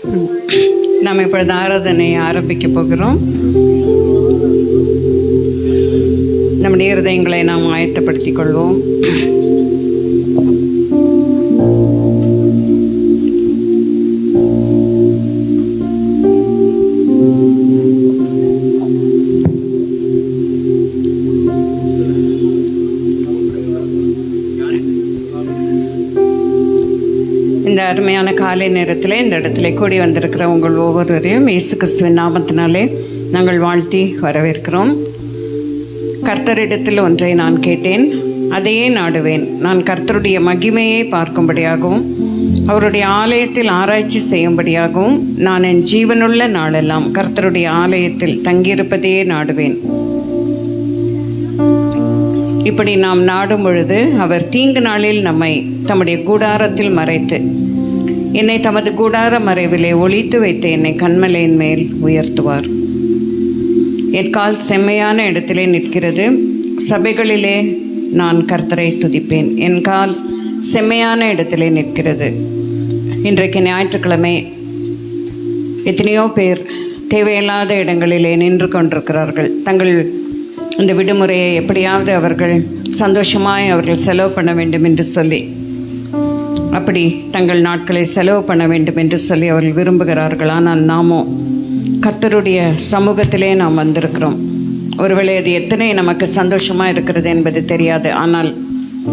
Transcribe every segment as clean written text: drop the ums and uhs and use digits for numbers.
நாம் இப்பொழுது ஆராதனையை ஆரம்பிக்க போகிறோம். நம்முடைய இருதயங்களை நாம் ஆயத்தப்படுத்திக் கொள்வோம். இந்த அருமையான காலை நேரத்தில் இந்த இடத்துல கூடி வந்திருக்கிற உங்கள் ஒவ்வொருவரையும் இயேசு கிறிஸ்துவின் நாமத்தினாலே நாங்கள் வாழ்த்தி வரவேற்கிறோம். கர்த்தரிடத்தில் ஒன்றை நான் கேட்டேன், அதையே நாடுவேன். நான் கர்த்தருடைய மகிமையை பார்க்கும்படியாகவும் அவருடைய ஆலயத்தில் ஆராய்ச்சி செய்யும்படியாகவும் நான் என் ஜீவனுள்ள நாளெல்லாம் கர்த்தருடைய ஆலயத்தில் தங்கியிருப்பதையே நாடுவேன். இப்படி நாம் நாடும் பொழுது அவர் தீங்கு நாளில் நம்மை தம்முடைய கூடாரத்தில் மறைத்து என்னை தமது கூடார மறைவிலே ஒளித்து வைத்து என்னை கன்மலையின் மேல் உயர்த்துவார். என் கால் செம்மையான இடத்திலே நிற்கிறது, சபைகளிலே நான் கர்த்தரை துதிப்பேன். என் கால் செம்மையான இடத்திலே நிற்கிறது. இன்றைக்கு ஞாயிற்றுக்கிழமை எத்தனையோ பேர் தேவையில்லாத இடங்களிலே நின்று கொண்டிருக்கிறார்கள். தங்கள் இந்த விடுமுறையை எப்படியாவது அவர்கள் சந்தோஷமாய் அவர்கள் செலவு பண்ண வேண்டும் என்று சொல்லி, அப்படி தங்கள் நாட்களை செலவு பண்ண வேண்டும் என்று சொல்லி அவர்கள் விரும்புகிறார்கள். ஆனால் நாமோ கர்த்தருடைய சமூகத்திலே நாம் வந்திருக்கிறோம். ஒருவேளை அது எத்தனை நமக்கு சந்தோஷமாக இருக்கிறது என்பது தெரியாது. ஆனால்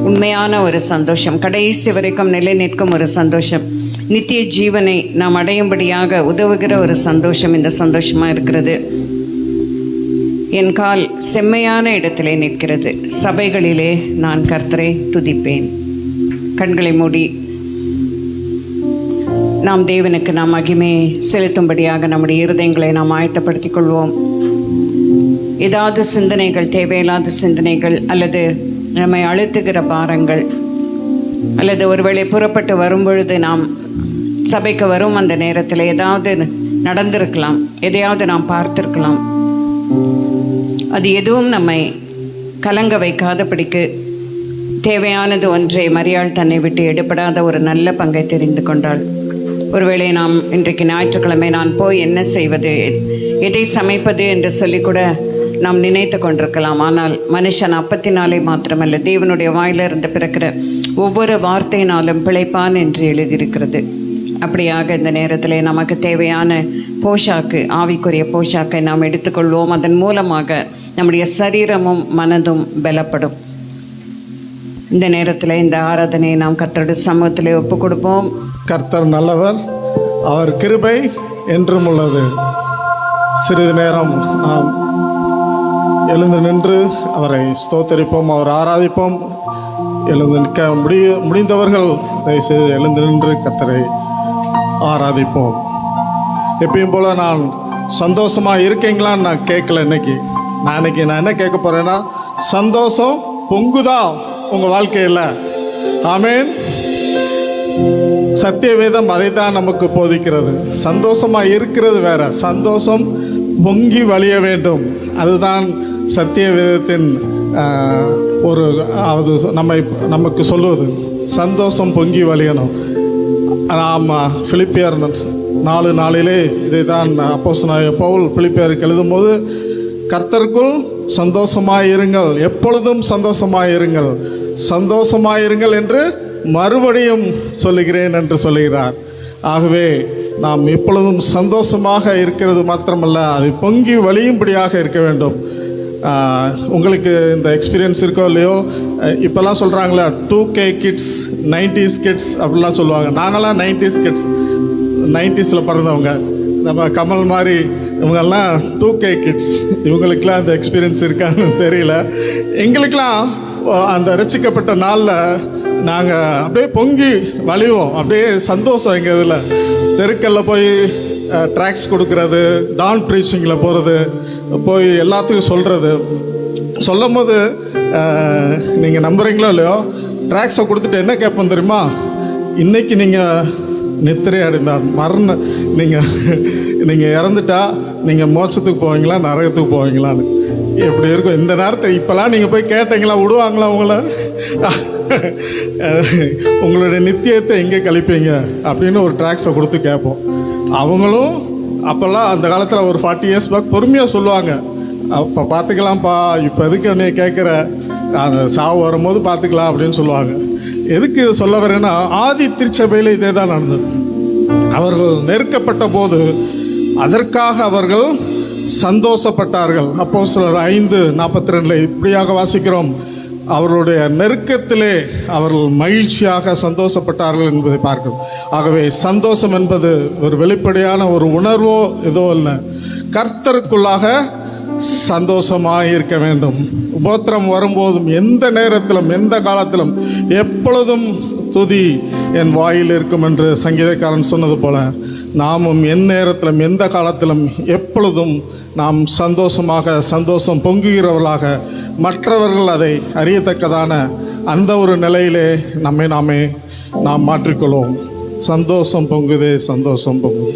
உண்மையான ஒரு சந்தோஷம், கடைசி வரைக்கும் நிலை நிற்கும் ஒரு சந்தோஷம், நித்திய ஜீவனை நாம் அடையும்படியாக உதவுகிற ஒரு சந்தோஷம் இந்த சந்தோஷமாக இருக்கிறது. என் கால் செம்மையான இடத்திலே நிற்கிறது, சபைகளிலே நான் கர்த்தரை துதிப்பேன். கண்களை மூடி நாம் தேவனுக்கு நாம் மகிமையை செலுத்தும்படியாக நம்முடைய இருதயங்களை நாம் ஆயத்தப்படுத்திக் கொள்வோம். ஏதாவது சிந்தனைகள், தேவையில்லாத சிந்தனைகள், அல்லது நம்மை அழுத்துகிற பாரங்கள், அல்லது ஒருவேளை புறப்பட்டு வரும்பொழுது நாம் சபைக்கு வரும் அந்த நேரத்தில் ஏதாவது நடந்திருக்கலாம், எதையாவது நாம் பார்த்திருக்கலாம். அது எதுவும் நம்மை கலங்க வைக்காதபடிக்கு தேவையானது ஒன்றை மரியாள் தன்னை விட்டு எடுபடாத ஒரு நல்ல பங்கை தெரிந்து கொண்டாள். ஒருவேளை நாம் இன்றைக்கு ஞாயிற்றுக்கிழமை நான் போய் என்ன செய்வது, எதை சமைப்பது என்று சொல்லி கூட நாம் நினைத்து கொண்டிருக்கலாம். ஆனால் மனுஷன் அப்பத்தினாலே மாத்திரமல்ல, தேவனுடைய வாயிலிருந்து பிறக்கிற ஒவ்வொரு வார்த்தையினாலும் பிழைப்பான் என்று எழுதியிருக்கிறது. அப்படியாக இந்த நேரத்தில் நமக்கு தேவையான போஷாக்கு, ஆவிக்குரிய போஷாக்கை நாம் எடுத்துக்கொள்வோம். அதன் மூலமாக நம்முடைய சரீரமும் மனதும் பலப்படும். இந்த நேரத்தில் இந்த ஆராதனையை நாம் கர்த்தருடைய சமூகத்திலே ஒப்பு கொடுப்போம். கர்த்தர் நல்லவர், அவர் கிருபை என்றும் உள்ளது. சிறிது நேரம் நாம் எழுந்து நின்று அவரை ஸ்தோத்தரிப்போம், அவர் ஆராதிப்போம். எழுந்து நிற்க முடிந்தவர்கள் தயவுசெய்து எழுந்து நின்று கர்த்தரை ஆராதிப்போம். எப்பயும் போல் நான் சந்தோஷமாக இருக்கீங்களான்னு நான் கேட்கல. இன்னைக்கு நான் என்ன கேட்க போகிறேன்னா, சந்தோஷம் பொங்குதா உங்கள் வாழ்க்கையில்? ஆமேன். சத்திய வேதம் அதை தான் நமக்கு போதிக்கிறது. சந்தோஷமாக இருக்கிறது வேற, சந்தோஷம் பொங்கி வழிய வேண்டும். அதுதான் சத்திய வேதத்தின் ஒரு அது நமக்கு சொல்லுவது. சந்தோஷம் பொங்கி வழியணும். நாம் பிலிப்பியர் 4:4 இதை தான் அப்போஸ்தலனாகிய பவுல் பிலிப்பியருக்கு எழுதும்போது, கர்த்தருக்குள் சந்தோஷமாயிருங்கள், எப்பொழுதும் சந்தோஷமாயிருங்கள், சந்தோஷமாயிருங்கள் என்று மறுபடியும் சொல்லுகிறேன் என்று சொல்லுகிறார். ஆகவே நாம் எப்பொழுதும் சந்தோஷமாக இருக்கிறது மாத்திரமல்ல, அது பொங்கி வழியும்படியாக இருக்க வேண்டும். உங்களுக்கு இந்த எக்ஸ்பீரியன்ஸ் இருக்கோ இல்லையோ, இப்போல்லாம் சொல்கிறாங்களா 2K கிட்ஸ், 90s கிட்ஸ் அப்படிலாம் சொல்லுவாங்க. நாங்களாம் 90s கிட்ஸ், 90ஸில் பிறந்தவங்க. நம்ம கமல் மாதிரி இவங்கெல்லாம் 2K கிட்ஸ். இவங்களுக்கெல்லாம் அந்த எக்ஸ்பீரியன்ஸ் இருக்கான்னு தெரியல. எங்களுக்கெல்லாம் அந்த ரசிக்கப்பட்ட நாளில் நாங்கள் அப்படியே பொங்கி வழிவோம், அப்படியே சந்தோஷம். எங்கள் இதில் தெருக்கல்ல போய் ட்ராக்ஸ் கொடுக்கறது, டான் ப்ரீச்சிங்கில் போகிறது, போய் எல்லாத்துக்கும் சொல்லும் போது நீங்கள் நம்புறீங்களோ இல்லையோ, ட்ராக்ஸை கொடுத்துட்டு என்ன கேட்போம் தெரியுமா? இன்றைக்கி நீங்கள் நித்திரை அடைந்தார் நீங்கள் இறந்துட்டா நீங்கள் மோட்சத்துக்கு போவீங்களா, நரகத்துக்கு போவீங்களான்னு எப்படி இருக்கும் இந்த நேரத்தை? இப்போலாம் நீங்கள் போய் கேட்டீங்களா, விடுவாங்களா உங்களை? உங்களுடைய நித்தியத்தை எங்கே கழிப்பீங்க அப்படின்னு ஒரு ட்ராக்ஸை கொடுத்து கேட்போம். அவங்களும் அப்போல்லாம் அந்த காலத்தில் ஒரு 40 இயர்ஸ் பேக் பொறுமையாக சொல்லுவாங்க, அப்போ பார்த்துக்கலாம்ப்பா, இப்போ எதுக்கு என்னை கேட்குற, அந்த சாவு வரும்போது பார்த்துக்கலாம் அப்படின்னு சொல்லுவாங்க. எதுக்கு இதை சொல்ல வரேன்னா, ஆதி திருச்சபையில் இதே தான் நடந்தது. அவர்கள் நெருக்கப்பட்ட போது அதற்காக அவர்கள் சந்தோஷப்பட்டார்கள். அப்போஸ்தலர் 5:42 இப்படியாக வாசிக்கிறோம், அவர்களுடைய நெருக்கத்திலே அவர்கள் மகிழ்ச்சியாக சந்தோஷப்பட்டார்கள் என்பதை பார்க்கிறோம். ஆகவே சந்தோஷம் என்பது ஒரு வெளிப்படையான ஒரு உணர்வோ ஏதோ இல்லை, கர்த்தருக்குள்ளாக சந்தோஷமாக இருக்க வேண்டும். உபத்திரம் வரும்போதும் எந்த நேரத்திலும் எந்த காலத்திலும் எப்பொழுதும் துதி என் வாயில் இருக்கும் என்று சங்கீதக்காரன் சொன்னது போல, நாமும் என் நேரத்திலும் எந்த காலத்திலும் எப்பொழுதும் நாம் சந்தோஷம் பொங்குகிறவர்களாக, மற்றவர்கள் அதை அறியத்தக்கதான அந்த ஒரு நிலையிலே நாம் மாற்றிக்கொள்வோம். சந்தோஷம் பொங்குதே, சந்தோஷம் பொங்குது.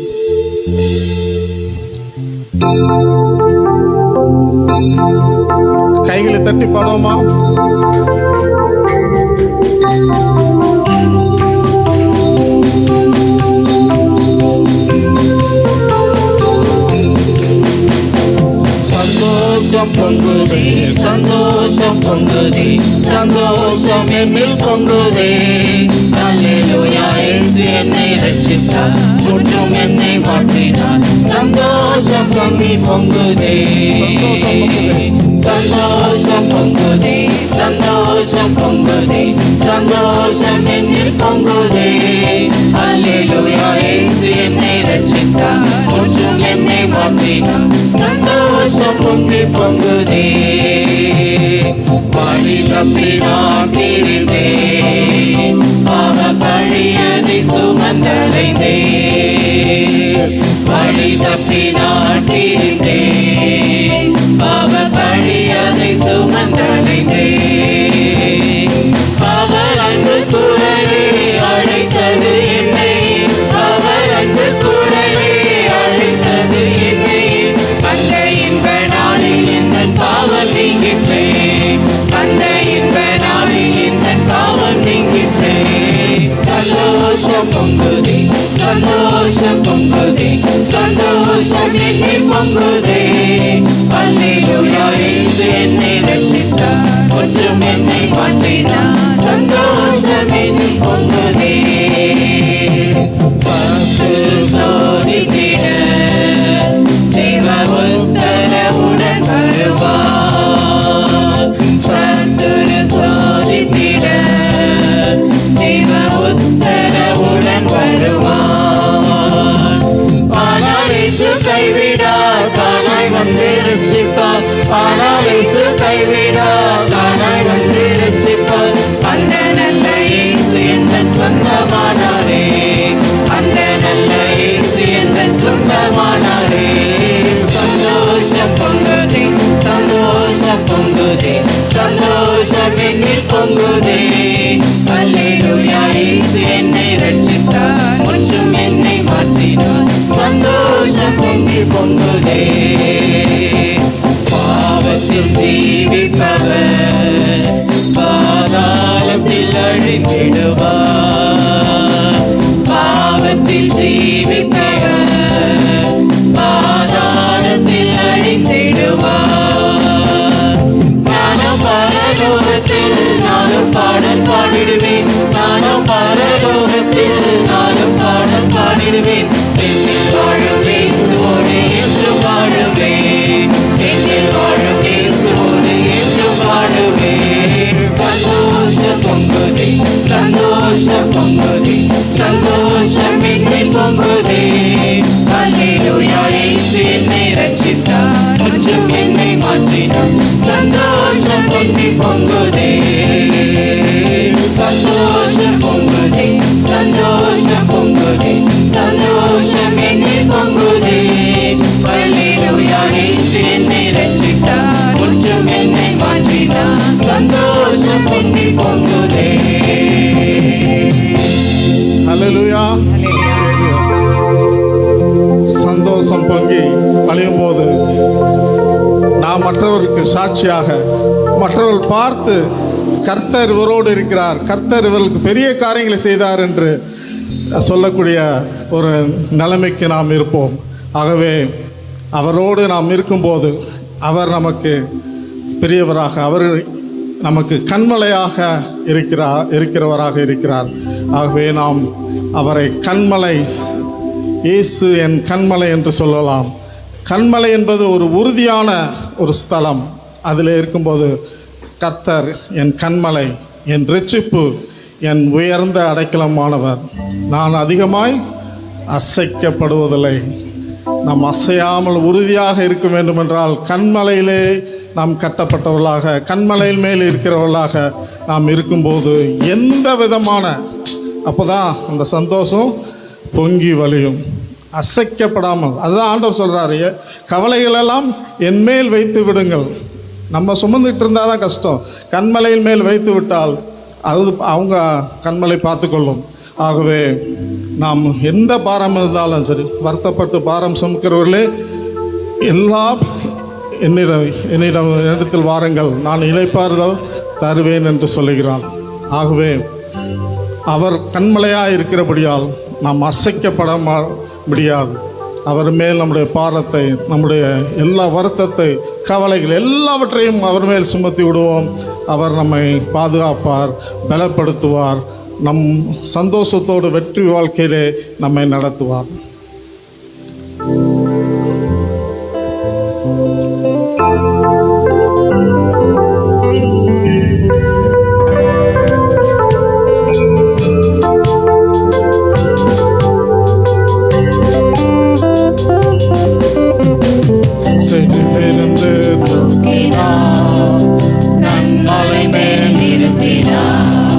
கைகளை தட்டி பாடுவோமா? சந்தோஷம் பொங்குதே, சந்தோஷம் பொங்குதே, சந்தோஷம் என்னில் பொங்குதே. அல்லேலூயா, இயேசு என்னை ரட்சித்தார், முற்றும் என்னை மாற்றினார். சந்தோஷம் பொங்கி பொங்குதே, சந்தோஷம் பொங்குதே, சந்தோஷம் பொங்குதே, சந்தோஷம் என்னில் பொங்குதே. அல்லேலூயா, இயேசு என்னை ரட்சித்தார், முற்றும் என்னை மாற்றினார். சந்தோஷம் பொங்கி பொங்குதே. வழி தப்பி நான் திரிந்தேன், பாவ பழியதை சுமந்தலைந்தேன். வழி தப்பி நான் திரிந்தேன், பாவ பழியதை சுமந்தலைந்தேன். அவர் அன்பு குரலே அழைத்தது என்னை, அவர் அன்பு குரலே அழைத்தது என்னை. அந்த இன்ப நாளில் இந்த பாவம் நீங்கிற்றே, அந்த இன்ப நாளில் இந்த பாவம் நீங்கிற்றே. சந்தோஷம் பொங்குதே, சந்தோஷம் பொங்குதே, சந்தோஷம் என்னில் பொங்குதே. அல்லேலூயா, இயேசு என்னை ரட்சித்தார், முற்றும் என்னை மாற்றினார். சந்தோஷம் என்னில் பொங்குதே. சத்துரு சோதித்திட தேவ உத்தரவுடன் வருவார். சத்துரு சோதித்திட தேவ உத்தரவுடன் வருவார். ஆனால் இயேசு கைவிடா தானாய் வந்து ரட்சிப்பார். ஆனால் இயேசு கைவிடா தானாய் வந்து ரட்சிப்பார். அந்த நல்ல இயேசு எந்தன் சொந்தமானாரே, அந்த நல்ல இயேசு எந்தன் சொந்தமானாரே. சந்தோஷம் பொங்குதே, சந்தோஷம் பொங்குதே, சந்தோஷம் என்னில் பொங்குதே. அல்லேலூயா, இயேசு என்னை ரட்சித்தார், முற்றும் என்னை மாற்றினார். சந்தோஷம் பொங்கி பொங்குதே. பாவத்தில் ஜீவிப்பவர் பாதாளத்தில் அழிந்திடுவார். பாவத்தில் ஜீவிப்பவர் பாதாளத்தில் அழிந்திடுவார். நானும் பரலோகத்தில் நானும் பாடல் பாடிடுவேன், நானும் பரலோகத்தில் நானும் பாடல் பாடிடுவேன். என்னில் வாழும் இயேசுவோடு என்று வாழுவேன், என்னில் வாழும் இயேசுவோடு என்று வாழுவேன். சந்தோஷம் பொங்குதே, சந்தோஷம் பொங்குதே, சந்தோஷம் என்னில் பொங்குதே. அல்லேலூயா, இயேசு என்னை ரட்சித்தார், முற்றும் என்னை மாற்றினார். சந்தோஷம் பொங்கி பொங்குதே, சந்தோஷம் பொங்குதே, சந்தோஷம் பொங்குதே, சந்தோஷம் என்னில் பொங்குதே. அல்லேலூயா, இயேசு என்னை ரட்சித்தார், முற்றும் என்னை மாற்றினார். சந்தோஷம் பொங்கி பொங்குதே. அல்லேலூயா. சந்தோஷம் பொங்கி அழியும் போது நாம் மற்றவருக்கு சாட்சியாக, மற்றவர்கள் பார்த்து கர்த்தர் இவரோடு இருக்கிறார், கர்த்தர் இவர்களுக்கு பெரிய காரியங்களை செய்தார் என்று சொல்லக்கூடிய ஒரு நிலைமைக்கு நாம் இருப்போம். ஆகவே அவரோடு நாம் இருக்கும்போது அவர் நமக்கு பெரியவராக, அவர் நமக்கு கண்மலையாக இருக்கிறவராக இருக்கிறார். ஆகவே நாம் அவரை கண்மலை, இயேசு என் கண்மலை என்று சொல்லலாம். கண்மலை என்பது ஒரு உறுதியான ஒரு ஸ்தலம். அதில் இருக்கும்போது கர்த்தர் என் கண்மலை, என் இரட்சிப்பு, என் உயர்ந்த அடைக்கலமானவர், நான் அதிகமாய் அசைக்கப்படுவதில்லை. நாம் அசையாமல் உறுதியாக இருக்க வேண்டுமென்றால் கண்மலையிலே நாம் கட்டப்பட்டவர்களாக, கண்மலையின் மேல் இருக்கிறவர்களாக நாம் இருக்கும்போது எந்த விதமான, அப்போ தான் அந்த சந்தோஷம் பொங்கி வழியும், அசைக்கப்படாமல். அதுதான் ஆண்டவர் சொல்கிறாரு, கவலைகளெல்லாம் என் மேல் வைத்து விடுங்கள். நம்ம சுமந்துட்டு இருந்தால் தான் கஷ்டம். கண்மலையின் மேல் வைத்து விட்டால் அது அவங்க கண்மலை பார்த்துக்கொள்ளும். ஆகவே நாம் எந்த பாரம் இருந்தாலும் சரி, வருத்தப்பட்டு பாரம் சுமக்கிறவர்களே எல்லாம் என்னிடத்தில் வாருங்கள், நான் இளைப்பாறுதல் தருவேன் என்று சொல்லுகிறான். ஆகவே அவர் கண்மலையாக இருக்கிறபடியால் நாம் அசைக்கப்பட முடியாது. அவர் மேல் நம்முடைய பாரத்தை, நம்முடைய எல்லா வருத்தத்தை, கவலைகள் எல்லாவற்றையும் அவர் மேல் சுமத்தி விடுவோம். அவர் நம்மை பாதுகாப்பார், பலப்படுத்துவார், நம் சந்தோஷத்தோடு வெற்றி வாழ்க்கையிலே நம்மை நடத்துவார். கண்மலை மேல் நிறுத்தினார்,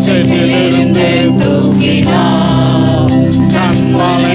செட்டிலிருந்து தூக்கினார், கண்மலை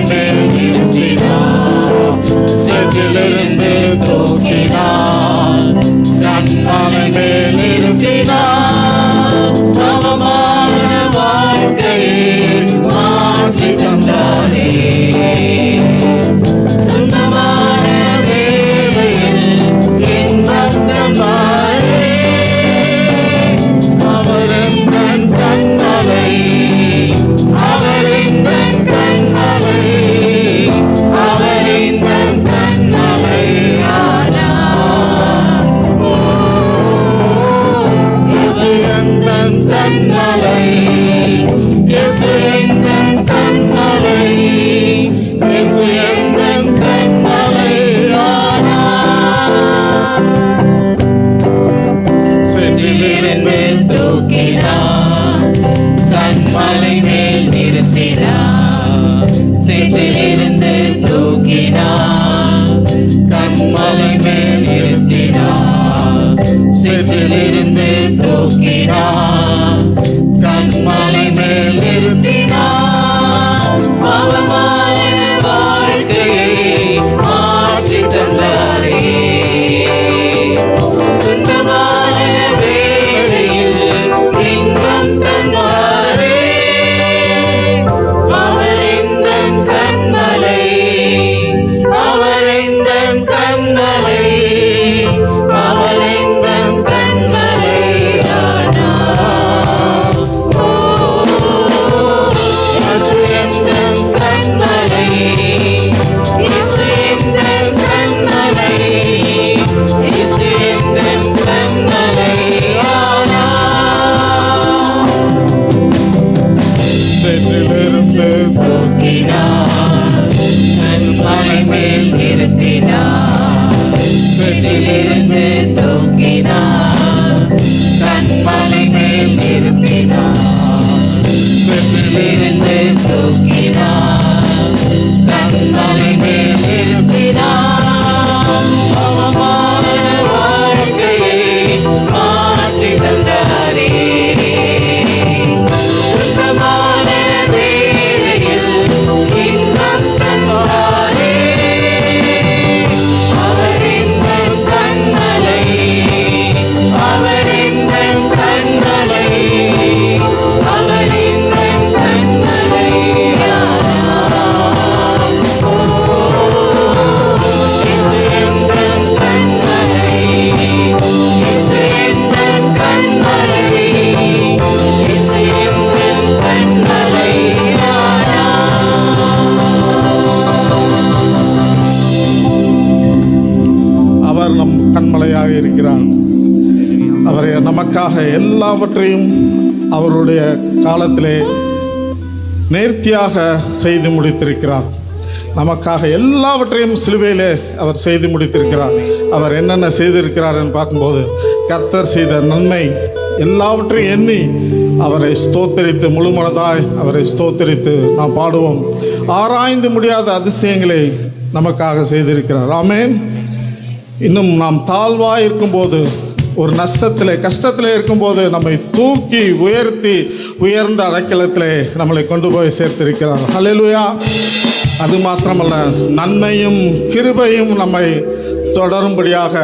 கண்மலையாக இருக்கிறார். அவரை நமக்காக எல்லாவற்றையும் அவருடைய காலத்திலே நேர்த்தியாக செய்து முடித்திருக்கிறார். நமக்காக எல்லாவற்றையும் சிலுவையிலே அவர் செய்து முடித்திருக்கிறார். அவர் என்னென்ன செய்திருக்கிறார் என்று பார்க்கும்போது, கர்த்தர் செய்த நன்மை எல்லாவற்றையும் எண்ணி அவரை ஸ்தோத்தரித்து, முழுமனதாய் அவரை ஸ்தோத்தரித்து நாம் பாடுவோம். ஆராய்ந்து முடியாத அதிசயங்களை நமக்காக செய்திருக்கிறார். ஆமென். இன்னும் நாம் தாழ்வாய் இருக்கும்போது, ஒரு நஷ்டத்திலே கஷ்டத்திலே இருக்கும்போது நம்மை தூக்கி உயர்த்தி உயர்ந்த அடைக்கலத்திலே நம்மளை கொண்டு போய் சேர்த்திருக்கிறார். ஹல்லேலூயா. அது மாத்திரமல்ல, நன்மையும் கிருபையும் நம்மை தொடரும்படியாக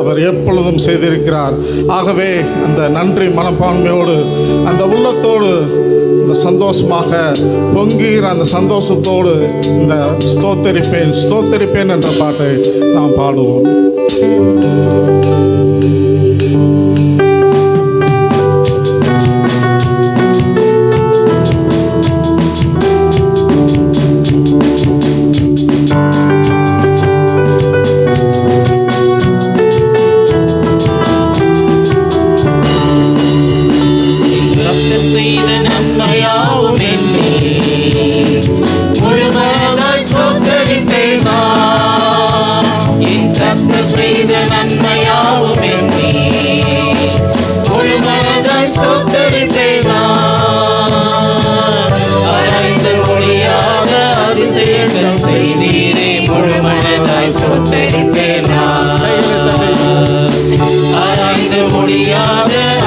அவர் எப்பொழுதும் செய்திருக்கிறார். ஆகவே அந்த நன்றி மனப்பான்மையோடு, அந்த உள்ளத்தோடு, இந்த சந்தோஷமாக பொங்குகிற அந்த சந்தோஷத்தோடு இந்த ஸ்தோத்தரிப்பேன் ஸ்தோத்தரிப்பேன் என்ற பாட்டை நாம் பாடுவோம்.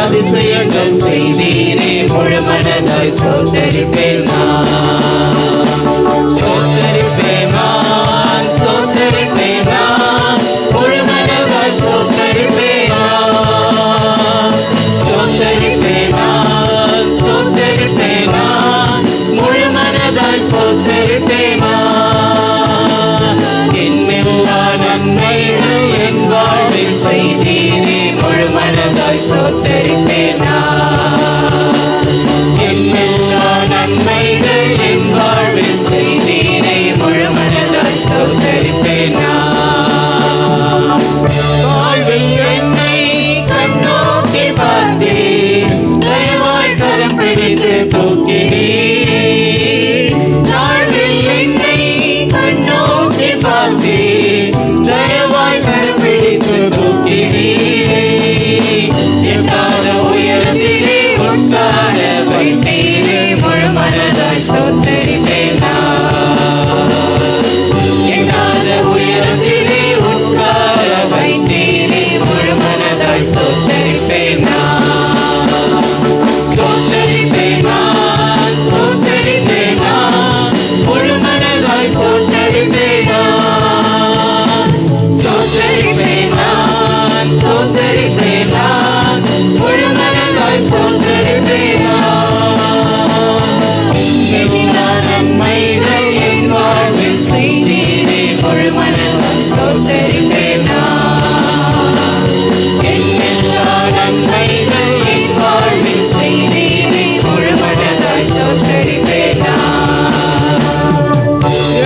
அதிசயங்கள் செய்தீரே, முழு மனதாய் ஸ்தோத்தரிப்பேன் நான், ஸ்தோத்தரிப்பேன் நான், ஸ்தோத்தரிப்பேன் நான், முழு மனதாய் ஸ்தோத்தரிப்பேன் நான், ஸ்தோத்தரிப்பேன் நான், ஸ்தோத்தரிப்பேன் நான், முழு மனதாய் ஸ்தோத்தரிப்பேன் நான். என்னெல்லா நன்மைகள் என் வாழ்வில் செய்தீரே, முழு மனதாய் ஸ்தோத்தரிப்பேன் நான். என்னெல்லா நன்மைகள் என் வாழ்வில் செய்தீரே, முழு மனதாய் ஸ்தோத்தரிப்பேன் நான். வாழ்வில் என்னை கண்ணோக்கி பார்த்தீர், தயவாய் கரம் பிடித்து தூக்கினீர். வாழ்வில் என்னை கண்ணோக்கி பார்த்தீர், தயவாய் கரம் பிடித்து தூக்கினீர். எட்டாத உயரத்திலே உட்கார வைத்தீரே, முழு மனதாய் ஸ்தோத்தரிப்பேன் நான். எட்டாத உயரத்திலே உட்கார வைத்தீரே, முழு மனதாய் ஸ்தோத்தரிப்பேன் நான். ஸ்தோத்தரிப்பேன் நான், ஸ்தோத்தரிப்பேன் நான், முழு மனதாய் ஸ்தோத்தரிப்பேன் நான். ஸ்தோத்தரிப்பேன் நான், ஸ்தோத்தரிப்பேன் நான், முழு மனதாய் ஸ்தோத்தரிப்பேன் நான். எல்லா நன்மைகள் என் வாழ்வில் செய்தீரே, முழு மனதாய் ஸ்தோத்தரிப்பேன் நான். எல்லா நன்மைகள் என் வாழ்வில் செய்தீரே, முழு மனதாய் ஸ்தோத்தரிப்பேன் நான்.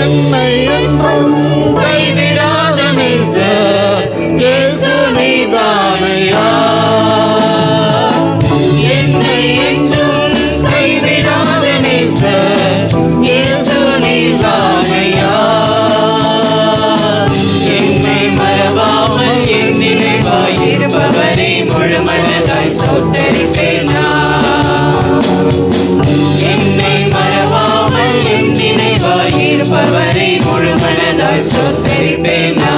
என்னை என்றும் கைவிடாத நேசர் இயேசு நீதானையா. என்னை என்றும் கைவிடாத நேசர் இயேசு நீதானையா. என்னை மறவாமல் என் நினைவாய் இருப்பவரே, முழு மனதாய் ஸ்தோத்தரிப்பேன் நான். என்னை மறவாமல் என் நினைவாய் இருப்பவரே, முழு மனதாய் ஸ்தோத்தரிப்பேன் நான்.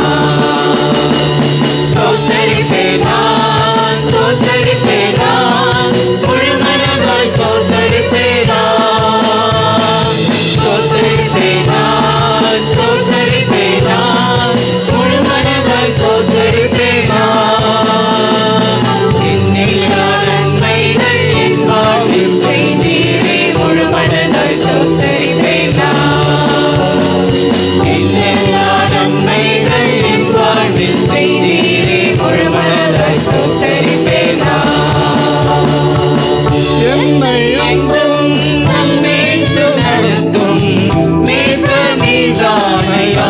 ஸ்தோத்தரிப்பேன் நான், ஸ்தோத்தரிப்பேன் நான், முழு மனதாய் ஸ்தோத்தரிப்பேன் நான். ஸ்தோத்தரிப்பேன் நான், ஸ்தோத்தரிப்பேன் நான், முழு மனதாய் ஸ்தோத்தரிப்பேன் நான். என்னெல்லா நன்மைகள் என் வாழ்வில் செய்தீரே, முழு மனதாய் ஸ்தோத்தரிப்பேன் நான். என்னெல்லா நன்மைகள் என் வாழ்வில் செய்தீரே, முழு மனதாய் ஸ்தோத்தரிப்பேன் நான். என்னை என்றும் நன்மேற்று நடத்தும் மேய்ப்பர் நீதானையா.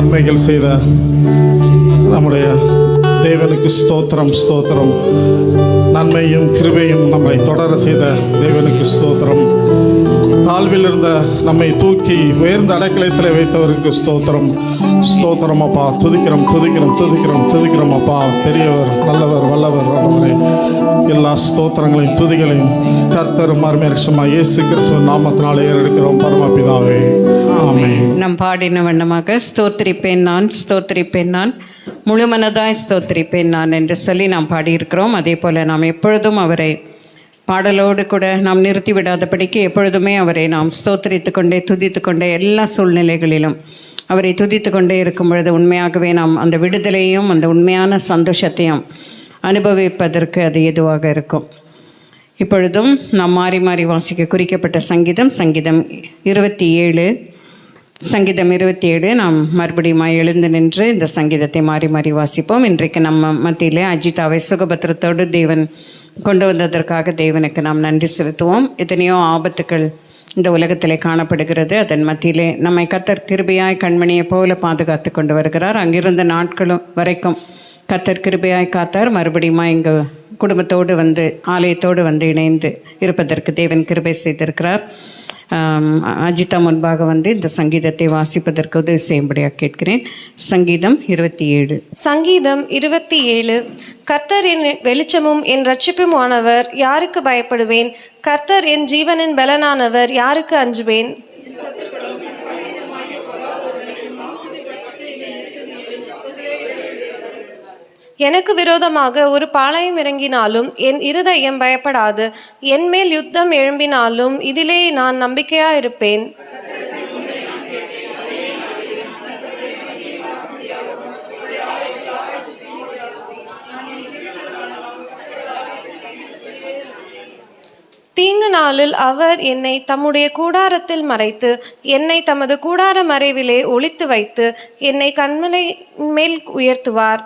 நன்மைகள் செய்த நம்முடைய தேவனுக்கு ஸ்தோத்திரம் ஸ்தோத்திரம். நன்மையும் கிருபையும் நம்மை தொடர செய்த தேவனுக்கு ஸ்தோத்திரம். தாழ்வில் இருந்த நம்மை தூக்கி உயர்ந்த அடைக்கலத்தில் வைத்தவருக்கு ஸ்தோத்திரம் ஸ்தோத்திரம் அப்பா. துதிக்கிறோம் துதிக்கிறோம் துதிக்கிறோம் துதிக்கிறோம் அப்பா. பெரியவர், நல்லவர், வல்லவர், வல்லவரே. எல்லா ஸ்தோத்திரங்களையும் துதிகளையும் கர்த்தரும் அருமையரட்சமா இயேசு கிறிஸ்துவின் நாமத்தினாலே ஏறெடுக்கிறோம் பரமபிதாவே. ஆமென். நாம் பாடின வண்ணமாக ஸ்தோத்திரிப்பேன் நான், ஸ்தோத்திரிப்பேன் நான், முழுமனதாய் ஸ்தோத்திரிப்பேன் நான் என்று சொல்லி நாம் பாடியிருக்கிறோம். அதே போல் நாம் எப்பொழுதும் அவரை பாடலோடு கூட நாம் நிறுத்திவிடாதபடிக்கு எப்பொழுதுமே அவரை நாம் ஸ்தோத்திரித்து கொண்டே துதித்து கொண்டே எல்லா சூழ்நிலைகளிலும் அவரை துதித்து கொண்டே இருக்கும் பொழுது உண்மையாகவே நாம் அந்த விடுதலையும் அந்த உண்மையான சந்தோஷத்தையும் அனுபவிப்பதற்கு அது ஏதுவாக இருக்கும். இப்பொழுதும் நாம் மாறி மாறி வாசிக்க குறிக்கப்பட்ட சங்கீதம் 27. சங்கீதம் 27 நாம் மறுபடியும் எழுந்து நின்று இந்த சங்கீதத்தை மாறி மாறி வாசிப்போம். இன்றைக்கு நம்ம மத்தியிலே அஜிதாவை சுகபத்திரத்தோடு தேவன் கொண்டு வந்ததற்காக தேவனுக்கு நாம் நன்றி செலுத்துவோம். எத்தனையோ ஆபத்துக்கள் இந்த உலகத்திலே காணப்படுகிறது. அதன் மத்தியிலே நம்மை கர்த்தர் கிருபையாய் கண்மணியை போல பாதுகாத்து கொண்டு வருகிறார். அங்கிருந்த நாட்களும் வரைக்கும் கர்த்தர் கிருபையாய் காத்தார். மறுபடியும் இங்கு குடும்பத்தோடு வந்து ஆலயத்தோடு வந்து இணைந்து இருப்பதற்கு தேவன் கிருபை செய்திருக்கிறார். அஜிதா முன்பாக வந்து இந்த சங்கீதத்தை வாசிப்பதற்கு உதவி செய்யும்படியாக கேட்கிறேன். சங்கீதம் 27. சங்கீதம் 27. கர்த்தர் என் வெளிச்சமும் என் இரட்சிப்புமானவர், யாருக்கு பயப்படுவேன்? கர்த்தர் என் ஜீவனின் பலனானவர், யாருக்கு அஞ்சுவேன்? எனக்கு விரோதமாக ஒரு பாளையம் இறங்கினாலும் என் இருதயம் பயப்படாது. என் மேல் யுத்தம் எழும்பினாலும் இதிலே நான் நம்பிக்கையா இருப்பேன். தீங்கு நாளில் அவர் என்னை தம்முடைய கூடாரத்தில் மறைத்து என்னை தமது கூடார மறைவிலே ஒளித்து வைத்து என்னை கண்மலை மேல் உயர்த்துவார்.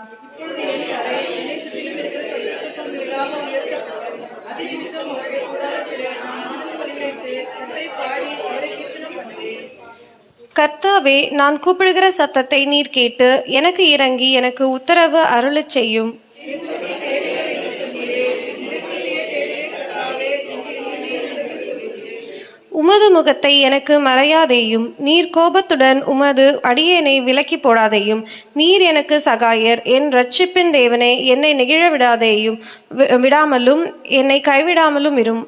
கர்த்தாவே, நான் கூப்பிடுகிற சத்தத்தை நீர் கேட்டு எனக்கு இறங்கி எனக்கு உத்தரவு அருளச் செய்யும். உமது முகத்தை எனக்கு மறையாதேயும். நீர் கோபத்துடன் உமது அடியேனை விலக்கி போடாதேயும். நீர் எனக்கு சகாயர், என் இரட்சிப்பின் தேவனே, என்னை நெகிழ விடாமலும் என்னை கைவிடாமலும் இரும்.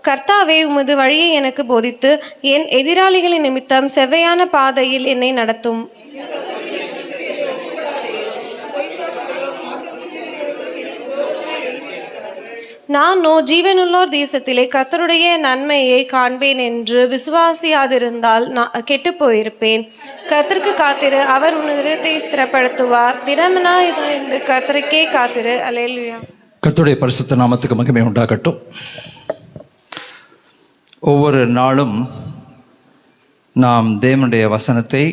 கர்த்தாவே, உமது வழியை எனக்கு போதித்து என் எதிராளிகளின் நிமித்தம் செவ்வையான பாதையில் என்னை நடத்தும். நானோ ஜீவனுள்ளோர் தேசத்திலே கர்த்தருடைய நன்மையை காண்பேன் என்று விசுவாசியாதிருந்தால் நான் கெட்டு போயிருப்பேன். கர்த்தருக்கு காத்திரு, அவர் உன் இதயத்தை ஸ்திரப்படுத்துவார். தினமனாய் கர்த்தருக்கே காத்திரு. அல்லேலூயா. கர்த்தருடைய பரிசுத்த நாமத்துக்கு மகிமை உண்டாகட்டும். ஒவ்வொரு நாளும் நாம் தேவனுடைய வசனத்தை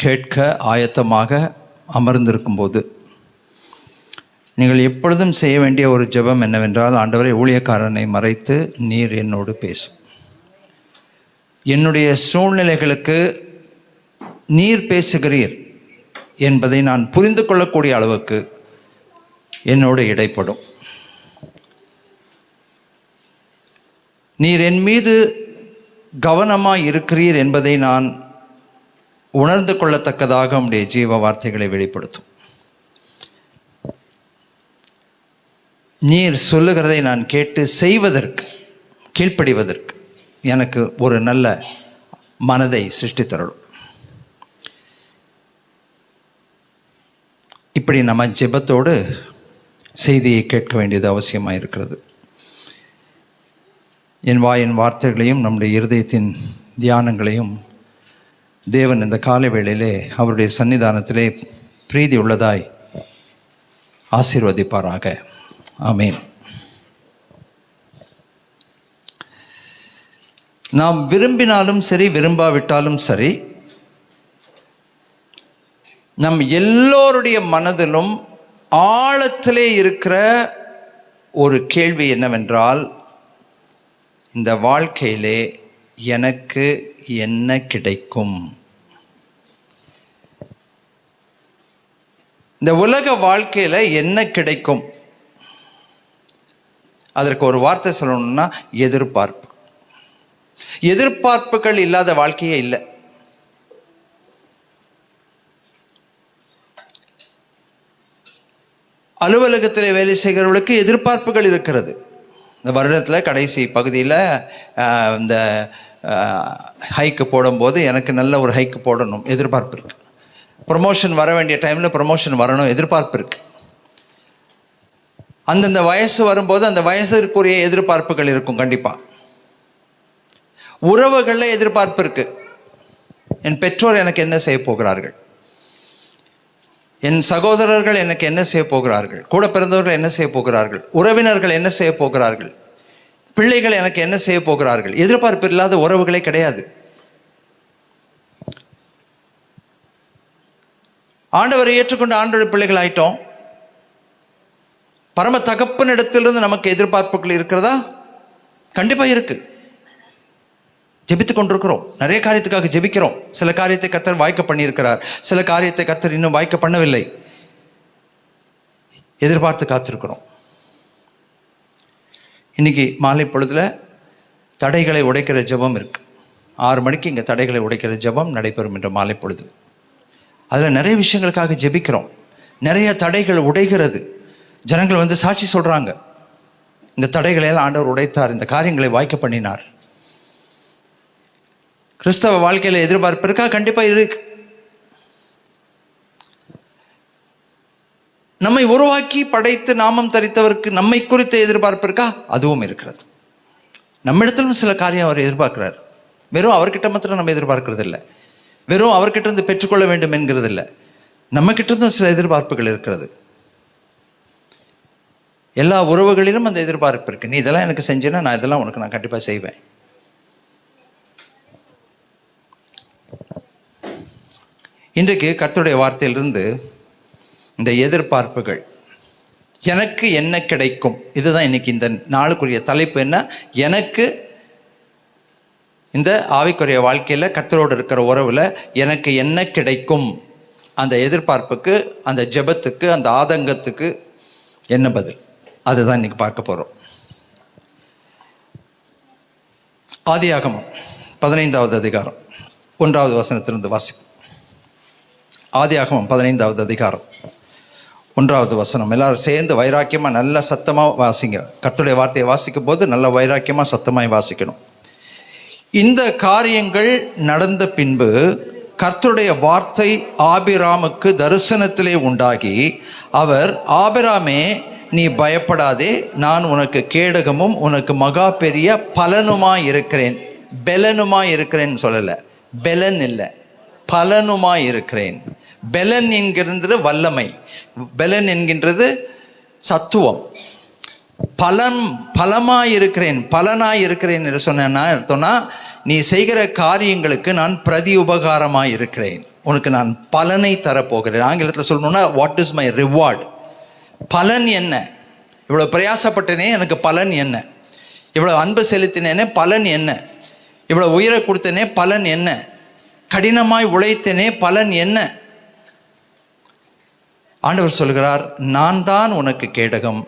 கேட்க ஆயத்தமாக அமர்ந்திருக்கும்போது நீங்கள் எப்பொழுதும் செய்ய வேண்டிய ஒரு ஜெபம் என்னவென்றால், ஆண்டவரை, ஊழியக்காரனை மறைத்து நீர் என்னோடு பேசும். என்னுடைய சூழ்நிலைகளுக்கு நீர் பேசுகிறீர் என்பதை நான் புரிந்து கொள்ளக்கூடிய அளவுக்கு என்னோடு இடைப்படும். நீர் என் மீது கவனமாக இருக்கிறீர் என்பதை நான் உணர்ந்து கொள்ளத்தக்கதாக உம்முடைய ஜீவ வார்த்தைகளை வெளிப்படுத்தும். நீர் சொல்லுகிறதை நான் கேட்டு செய்வதற்கு, கீழ்ப்படிவதற்கு எனக்கு ஒரு நல்ல மனதை சிருஷ்டித்தரணும். இப்படி நம்ம ஜெபத்தோடு செய்தியை கேட்க வேண்டியது அவசியமாக இருக்கிறது. என் வாயின் வார்த்தைகளையும் நம்முடைய இருதயத்தின் தியானங்களையும் தேவன் இந்த காலை வேளையிலே அவருடைய சன்னிதானத்திலே பிரீதி உள்ளதாய் ஆசீர்வதிப்பாராக. ஆமென். நாம் விரும்பினாலும் சரி, விரும்பாவிட்டாலும் சரி, நம் எல்லோருடைய மனதிலும் ஆழத்திலே இருக்கிற ஒரு கேள்வி என்னவென்றால், இந்த வாழ்க்கையிலே எனக்கு என்ன கிடைக்கும்? இந்த உலக வாழ்க்கையில் என்ன கிடைக்கும்? அதற்கு ஒரு வார்த்தை சொல்லணும்னா எதிர்பார்ப்பு. எதிர்பார்ப்புகள் இல்லாத வாழ்க்கையே இல்லை. அலுவலகத்தில் வேலை செய்கிறவர்களுக்கு எதிர்பார்ப்புகள் இருக்கிறது. இந்த வருடத்தில் கடைசி பகுதியில் இந்த ஹைக்கு போடும்போது எனக்கு நல்ல ஒரு ஹைக்கு போடணும், எதிர்பார்ப்பு இருக்குது. ப்ரொமோஷன் வர வேண்டிய டைமில் ப்ரொமோஷன் வரணும், எதிர்பார்ப்பு இருக்குது. அந்தந்த வயசு வரும்போது அந்த வயசுக்குரிய எதிர்பார்ப்புகள் இருக்கும். கண்டிப்பாக உறவுகளில் எதிர்பார்ப்பு இருக்குது. என் பெற்றோர் எனக்கு என்ன செய்ய போகிறார்கள், என் சகோதரர்கள் எனக்கு என்ன செய்ய போகிறார்கள், கூட பிறந்தவர்கள் என்ன செய்ய போகிறார்கள், உறவினர்கள் என்ன செய்ய போகிறார்கள், பிள்ளைகள் எனக்கு என்ன செய்ய போகிறார்கள். எதிர்பார்ப்பு இல்லாத உறவுகளே கிடையாது. ஆண்டவரை ஏற்றுக்கொண்டு ஆண்டவர் பிள்ளைகள் ஆயிட்டோம். பரம தகப்பனிடத்திலிருந்து நமக்கு எதிர்பார்ப்புகள் இருக்கிறதா? கண்டிப்பாக இருக்கு. ஜெபித்துக் கொண்டிருக்கிறோம், நிறைய காரியத்துக்காக ஜெபிக்கிறோம். சில காரியத்தை கர்த்தர் வாய்க்க பண்ணியிருக்கிறார், சில காரியத்தை கர்த்தர் இன்னும் வாய்க்க பண்ணவில்லை. எதிர்பார்த்து காத்திருக்கிறோம். இன்னைக்கு மாலை பொழுதுல தடைகளை உடைக்கிற ஜெபம் இருக்கு. 6 மணிக்கு இங்கே தடைகளை உடைக்கிற ஜெபம் நடைபெறும் என்ற மாலை பொழுது. அதில் நிறைய விஷயங்களுக்காக ஜெபிக்கிறோம். நிறைய தடைகள் உடைகிறது. ஜனங்கள் வந்து சாட்சி சொல்றாங்க, இந்த தடைகளையெல்லாம் ஆண்டவர் உடைத்தார், இந்த காரியங்களை வாய்க்க பண்ணினார். கிறிஸ்தவ வாழ்க்கையில் எதிர்பார்ப்பு இருக்கா? கண்டிப்பா இருக்கு. நம்மை உருவாக்கி படைத்து நாமம் தரித்தவருக்கு நம்மை குறித்த எதிர்பார்ப்பு இருக்கா? அதுவும் இருக்கிறது. நம்மிடத்திலும் சில காரியம் அவர் எதிர்பார்க்கிறார். வெறும் அவர்கிட்ட மாத்திரம் நம்ம எதிர்பார்க்கிறது இல்லை, வெறும் அவர்கிட்ட இருந்து பெற்றுக்கொள்ள வேண்டும் என்கிறது இல்லை. நம்ம கிட்ட இருந்தும் சில எதிர்பார்ப்புகள் இருக்கிறது. எல்லா உறவுகளிலும் அந்த எதிர்பார்ப்பு இருக்கு. நீ இதெல்லாம் எனக்கு செஞ்சேன்னா நான் இதெல்லாம் உனக்கு நான் கண்டிப்பாக செய்வேன். இன்றைக்கு கர்த்தருடைய வார்த்தையிலிருந்து இந்த எதிர்பார்ப்புகள், எனக்கு என்ன கிடைக்கும், இதுதான் இன்னைக்கு இந்த நாளுக்குரிய தலைப்பு. என்ன? எனக்கு இந்த ஆவிக்குரிய வாழ்க்கையில் கர்த்தரோடு இருக்கிற உறவில் எனக்கு என்ன கிடைக்கும். அந்த எதிர்பார்ப்புக்கு, அந்த ஜெபத்துக்கு, அந்த ஆதங்கத்துக்கு என்ன பதில், அதுதான் இன்னைக்கு பார்க்க போகிறோம். ஆதியாகமம் 15வது அதிகாரம் 1வது வசனத்திலிருந்து வாசிப்போம். ஆதியாகமம் 15வது அதிகாரம் 1வது வசனம். எல்லாரும் சேர்ந்து வைராக்கியமாக நல்ல சத்தமாக வாசிங்க. கர்த்தருடைய வார்த்தையை வாசிக்கும் போது நல்ல வைராக்கியமாக சத்தமாய் வாசிக்கணும். இந்த காரியங்கள் நடந்த பின்பு கர்த்தருடைய வார்த்தை ஆபிராமுக்கு தரிசனத்திலே உண்டாகி, அவர், ஆபிராமே, நீ பயப்படாதே, நான் உனக்கு கேடகமும் உனக்கு மகா பெரிய பலனுமாய் இருக்கிறேன். பெலனுமாய் இருக்கிறேன்னு சொல்லலை, பெலன் இல்லை, பலனுமாய் இருக்கிறேன். பெலன் என்கிறது வல்லமை, பெலன் என்கின்றது சத்துவம். பலமாய் இருக்கிறேன், பலனாய் இருக்கிறேன் என்று சொன்னா அர்த்தம்னா, நீ செய்கிற காரியங்களுக்கு நான் பிரதி உபகாரமாய் இருக்கிறேன், உனக்கு நான் பலனை தரப்போகிறேன். ஆங்கிலத்தில் சொல்லணும்னா வாட் இஸ் மை ரிவார்டு. பலன் என்ன? இவ்வளோ பிரயாசப்பட்டனே, எனக்கு பலன் என்ன? இவ்வளோ அன்பு செலுத்தினேனே, பலன் என்ன? இவ்வளோ உயிரை கொடுத்தனே, பலன் என்ன? கடினமாய் உழைத்தனே, பலன் என்ன? ஆண்டவர் சொல்கிறார், நான் தான் உனக்கு கேடகம்,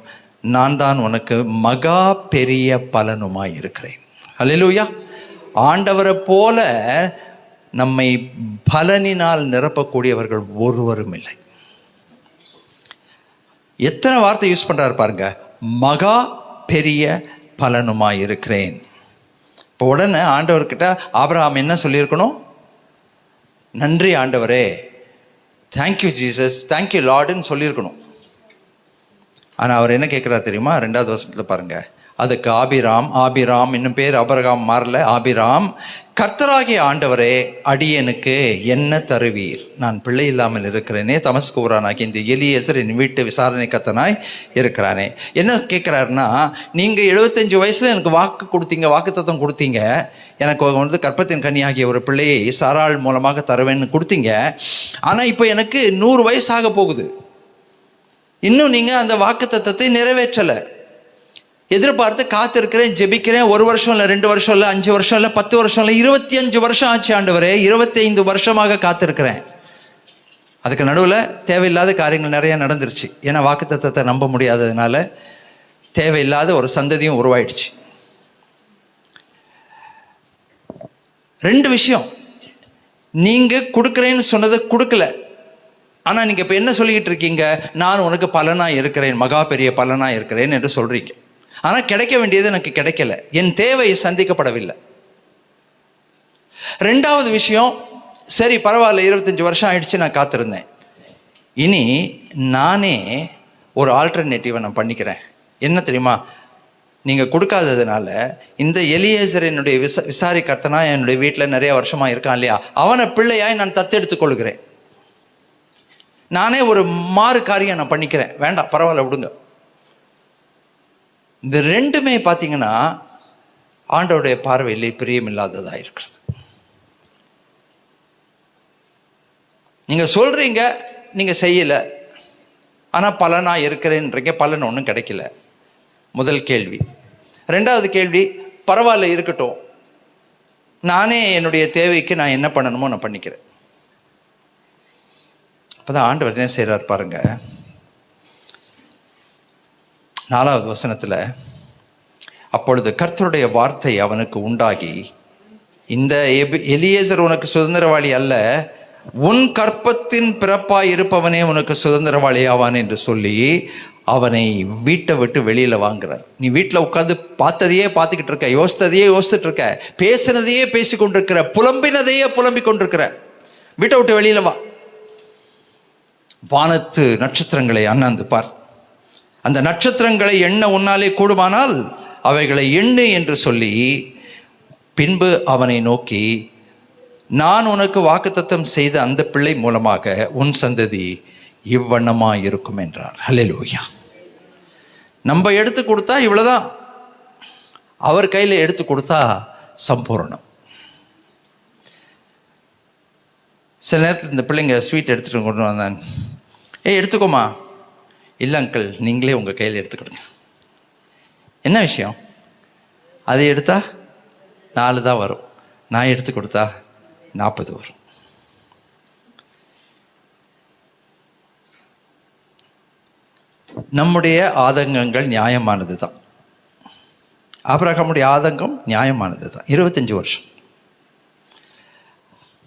நான் தான் உனக்கு மகா பெரிய பலனுமாய் இருக்கிறேன். அல்லேலூயா. ஆண்டவரை போல நம்மை பலனினால் நிரப்பக்கூடியவர்கள் ஒருவரும் இல்லை. எத்தனை வார்த்தை யூஸ் பண்றாரு பாருங்க, மகா பெரிய பலனுமாய் இருக்கிறேன். இப்போ உடனே ஆண்டவர்கிட்ட ஆபிரகாம் என்ன சொல்லியிருக்கணும்? நன்றி ஆண்டவரே, தேங்க்யூ ஜீசஸ், தேங்க்யூ லார்டுன்னு சொல்லியிருக்கணும். ஆனால் அவர் என்ன கேட்குறாரு தெரியுமா? 2வது வசனத்தில் பாருங்க. அதுக்கு ஆபிராம் இன்னும் பேர் ஆபிரகாம் மாறல, ஆபிராம், கர்த்தராகிய ஆண்டவரே, அடியனுக்கு என்ன தருவீர்? நான் பிள்ளை இல்லாமல் இருக்கிறேனே, தமஸ்கு ஊரானாகி இந்த எலியேசர் என் வீட்டு விசாரணை கத்தனாய் இருக்கிறானே. என்ன கேட்குறாருன்னா, நீங்கள் 75 வயசில் எனக்கு வாக்கு கொடுத்தீங்க, வாக்கு தத்தம் கொடுத்தீங்க, எனக்கு வந்து கற்பத்தின் கன்னியாகிய ஒரு பிள்ளையை சாராள் மூலமாக தருவேன்னு கொடுத்தீங்க. ஆனால் இப்போ எனக்கு 100 வயசாக போகுது, இன்னும் நீங்கள் அந்த வாக்கு தத்தத்தை நிறைவேற்றலை. எதிர்பார்த்து காத்திருக்கிறேன், ஜெபிக்கிறேன். 1 வருஷம் இல்லை, 2 வருஷம் இல்லை, 5 வருஷம் இல்லை, 10 வருஷம் இல்லை, 25 வருஷம் ஆச்சு ஆண்டவரே. 25 வருஷமாக காத்திருக்கிறேன். அதுக்கு நடுவில் தேவையில்லாத காரியங்கள் நிறைய நடந்துருச்சு. ஏன்னா வாக்குத்தத்தத்தை நம்ப முடியாததுனால தேவையில்லாத ஒரு சந்ததியும் உருவாயிடுச்சு. 2 விஷயம், நீங்கள் கொடுக்குறேன்னு சொன்னதை கொடுக்கல. ஆனால் நீங்கள் இப்போ என்ன சொல்லிக்கிட்டு இருக்கீங்க? நான் உனக்கு பலனாக இருக்கிறேன், மகா பெரிய பலனாக இருக்கிறேன் என்று சொல்கிறீங்க. ஆனால் கிடைக்க வேண்டியது எனக்கு கிடைக்கல, என் தேவை சந்திக்கப்படவில்லை. 2வது விஷயம், சரி பரவாயில்ல, 25 வருஷம் ஆயிடுச்சு, நான் காத்திருந்தேன். இனி நானே ஒரு ஆல்டர்னேட்டிவை நான் பண்ணிக்கிறேன். என்ன தெரியுமா? நீங்கள் கொடுக்காததுனால இந்த எலியேசர் என்னுடைய விசாரிக்கர்த்தனா என்னுடைய வீட்டில் நிறைய வருஷமாக இருக்கான் இல்லையா, அவனை பிள்ளையாய் நான் தத்தெடுத்துக் கொள்கிறேன். நானே ஒரு மாறு காரியம் நான் பண்ணிக்கிறேன். வேண்டாம், பரவாயில்ல, விடுங்க. இந்த 2மே பார்த்தீங்கன்னா ஆண்டவருடைய பார்வையிலே பிரியமில்லாததாக இருக்கிறது. நீங்கள் சொல்கிறீங்க, நீங்கள் செய்யலை, ஆனால் பலனாக இருக்கிறேன்றீங்க, பலன் ஒன்றும் கிடைக்கல. முதல் கேள்வி. 2வது கேள்வி, பரவாயில்ல இருக்கட்டும், நானே என்னுடைய தேவைக்கு நான் என்ன பண்ணணுமோ நான் பண்ணிக்கிறேன். அப்போதான் ஆண்டவர் என்ன செய்கிறார் பாருங்க. 4வது வசனத்தில், அப்பொழுது கர்த்தருடைய வார்த்தை அவனுக்கு உண்டாகி, இந்த எலியேசர் உனக்கு சுதந்திரவாளி அல்ல, உன் கற்பத்தின் பிறப்பாய் இருப்பவனே உனக்கு சுதந்திரவாளி ஆவான் என்று சொல்லி அவனை வீட்டை விட்டு வெளியில் வாங்குறார். நீ வீட்டில் உட்காந்து பார்த்ததையே பார்த்துக்கிட்டு இருக்க, யோசித்ததையே யோசித்துட்டு இருக்க, பேசினதையே பேசி கொண்டிருக்கிற, புலம்பினதையே புலம்பிக் கொண்டிருக்கிற, வீட்டை விட்டு வெளியில் வா. வானத்து நட்சத்திரங்களை அண்ணாந்து பார். அந்த நட்சத்திரங்களை எண்ண உன்னாலே கூடுமானால் அவைகளை எண்ணு என்று சொல்லி பின்பு அவனை நோக்கி, நான் உனக்கு வாக்குத்தத்தம் செய்த அந்த பிள்ளை மூலமாக உன் சந்ததி இவ்வண்ணமாக இருக்கும் என்றார். ஹல்லேலூயா. நம்ம எடுத்து கொடுத்தா இவ்வளவுதான், அவர் கையில் எடுத்து கொடுத்தா சம்பூர்ணம். சில நேரத்தில் இந்த பிள்ளைங்க ஸ்வீட் எடுத்துகிட்டு கொண்டு வந்தான். எடுத்துக்கோமா. இல்லை அங்கிள், நீங்களே உங்கள் கையில் எடுத்துக்கிடுங்க. என்ன விஷயம்? அது எடுத்தா 4 தான் வரும், நான் எடுத்து கொடுத்தா 40 வரும். நம்முடைய ஆதங்கங்கள் நியாயமானது தான். ஆபிரகாமுடைய ஆதங்கம் நியாயமானது தான், 25 வருஷம்.